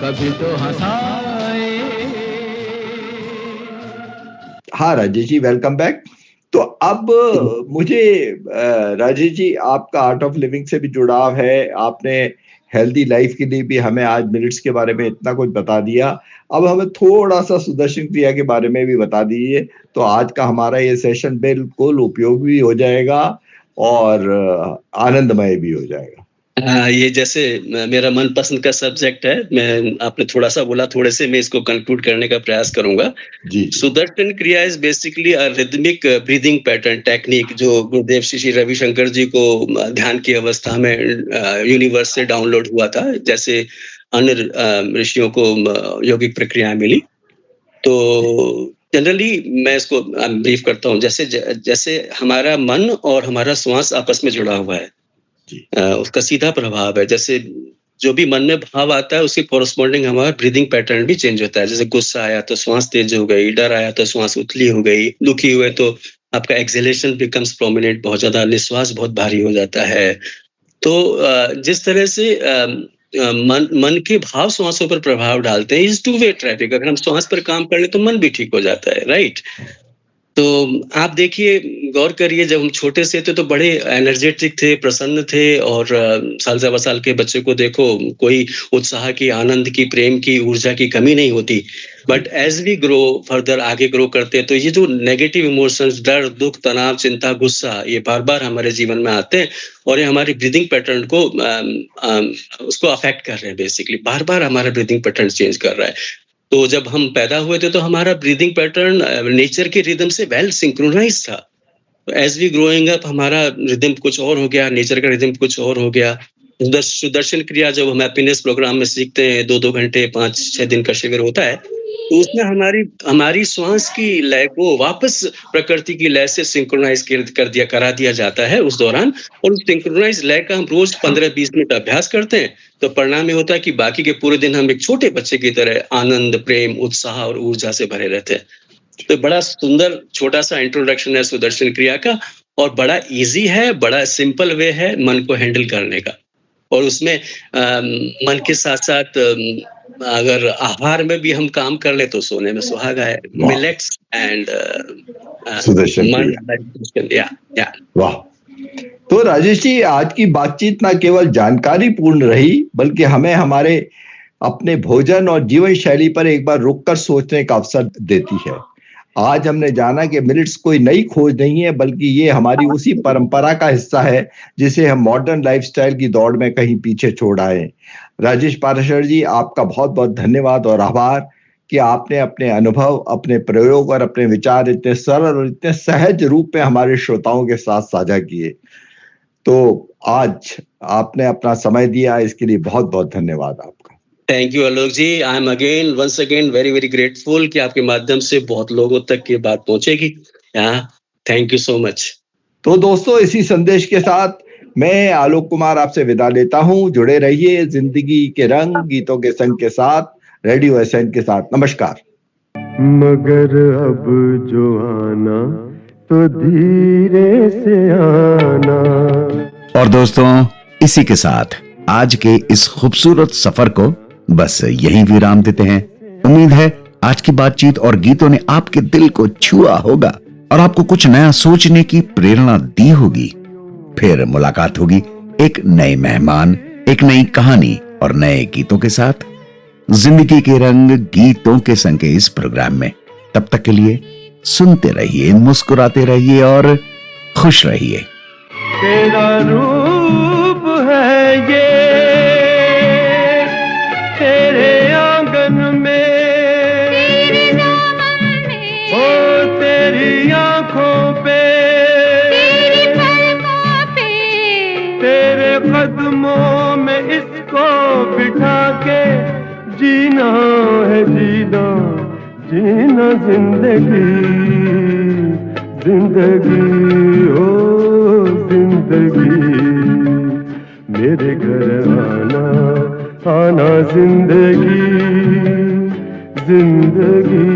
कभी तो हंसाए। हाँ राजेश जी, वेलकम बैक। तो अब मुझे राजेश जी, आपका आर्ट ऑफ लिविंग से भी जुड़ाव है, आपने हेल्दी लाइफ के लिए भी हमें आज मिलेट्स के बारे में इतना कुछ बता दिया। अब हमें थोड़ा सा सुदर्शन क्रिया के बारे में भी बता दीजिए, तो आज का हमारा ये सेशन बिल्कुल उपयोगी भी हो जाएगा और आनंदमय भी हो जाएगा। ये जैसे मेरा मनपसंद का सब्जेक्ट है, मैं आपने थोड़ा सा बोला, थोड़े से मैं इसको कंक्लूड करने का प्रयास करूंगा जी। सुदर्शन क्रिया is basically a rhythmic breathing pattern technique जो गुरुदेव श्री रविशंकर जी को ध्यान की अवस्था में यूनिवर्स से डाउनलोड हुआ था, जैसे अन्य ऋषियों को यौगिक प्रक्रियाएं मिली। तो जनरली मैं इसको ब्रीफ करता हूँ। जैसे हमारा मन और हमारा श्वास आपस में जुड़ा हुआ है, उसका सीधा प्रभाव है। जैसे जो भी मन में भाव आता है उसके कोरस्पॉन्डिंग हमारा ब्रीदिंग पैटर्न भी चेंज होता है। जैसे गुस्सा आया तो श्वास तेज हो गई, डर आया तो श्वास उथली हो गई, दुखी हुए तो आपका एक्सहेलेशन बिकम्स प्रोमिनेंट, बहुत ज्यादा निश्वास बहुत भारी हो जाता है। तो जिस तरह से मन के भाव श्वासों पर प्रभाव डालते हैं, इज टू वे ट्रैफिक। अगर हम श्वास पर काम कर ले तो मन भी ठीक हो जाता है, राइट। तो आप देखिए, गौर करिए, जब हम छोटे से थे तो बड़े एनर्जेटिक थे, प्रसन्न थे, और साल सवा साल के बच्चे को देखो, कोई उत्साह की, आनंद की, प्रेम की, ऊर्जा की कमी नहीं होती। But as we grow further, आगे ग्रो करते हैं, तो ये जो नेगेटिव इमोशंस, डर, दुख, तनाव, चिंता, गुस्सा, ये बार बार हमारे जीवन में आते हैं और ये हमारी ब्रीदिंग पैटर्न को उसको अफेक्ट कर रहे हैं। बेसिकली बार बार हमारा ब्रीदिंग पैटर्न चेंज कर रहा है। तो जब हम पैदा हुए थे तो हमारा ब्रीदिंग पैटर्न नेचर के रिदम से वेल सिंक्रोनाइज था। एज वी ग्रोइंग अप हमारा रिदम कुछ और हो गया, नेचर का रिदम कुछ और हो गया। सुदर्शन क्रिया जब हम हैप्पीनेस प्रोग्राम में सीखते हैं, 2-2 घंटे 5-6 दिन का शिविर होता है, तो उसमें हमारी श्वास की लय को वापस प्रकृति की लय से सिंक्रोनाइज करा दिया जाता है उस दौरान। और उस सिंक्रोनाइज लय का हम रोज 15-20 मिनट अभ्यास करते हैं, तो परिणाम ये होता है कि बाकी के पूरे दिन हम एक छोटे बच्चे की तरह आनंद, प्रेम, उत्साह और ऊर्जा से भरे रहते हैं। तो बड़ा सुंदर छोटा सा इंट्रोडक्शन है सुदर्शन क्रिया का, और बड़ा इजी है, बड़ा सिंपल वे है मन को हैंडल करने का। और उसमें मन के साथ साथ अगर आहार में भी हम काम कर ले तो सोने में सुहागा है। मिलेट्स एंड सुदर्शन या वाह। तो राजेश जी, आज की बातचीत ना केवल जानकारी पूर्ण रही, बल्कि हमें हमारे अपने भोजन और जीवन शैली पर एक बार रुककर सोचने का अवसर देती है। आज हमने जाना कि मिलेट्स कोई नई खोज नहीं है, बल्कि ये हमारी उसी परंपरा का हिस्सा है जिसे हम मॉडर्न लाइफस्टाइल की दौड़ में कहीं पीछे छोड़ आए। राजेश पाराशर जी, आपका बहुत बहुत धन्यवाद और आभार कि आपने अपने अनुभव, अपने प्रयोग और अपने विचार इतने सरल और इतने सहज रूप में हमारे श्रोताओं के साथ साझा किए। तो आज आपने अपना समय दिया, इसके लिए बहुत बहुत धन्यवाद आपका। Thank you Alok ji. I am once again very very grateful कि आपके माध्यम से बहुत लोगों तक ये बात पहुंचेगी। Thank you so much. तो दोस्तों, इसी संदेश के साथ मैं आलोक कुमार आपसे विदा लेता हूं। जुड़े रहिए जिंदगी के रंग गीतों के संग के साथ, रेडियो एसएन के साथ। नमस्कार। मगर अब जो आना तो धीरे से आना। और दोस्तों, इसी के साथ आज के इस खूबसूरत सफर को बस यहीं विराम देते हैं। उम्मीद है आज की बातचीत और गीतों ने आपके दिल को छुआ होगा और आपको कुछ नया सोचने की प्रेरणा दी होगी। फिर मुलाकात होगी एक नए मेहमान, एक नई कहानी और नए गीतों के साथ, जिंदगी के रंग गीतों के संग के इस प्रोग्राम में। तब तक के लिए सुनते रहिए, मुस्कुराते रहिए और खुश रहिए। तेरा रूप है ये तेरे आंगन में, तेरे दामन में, ओ तेरी आंखों पे, तेरी पलकों पे, तेरे कदमों में इसको बिठा के जीना है, जीना जीना जिंदगी, जिंदगी ओ जिंदगी। मेरे घर आना आना जिंदगी, जिंदगी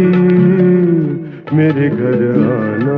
मेरे घर आना।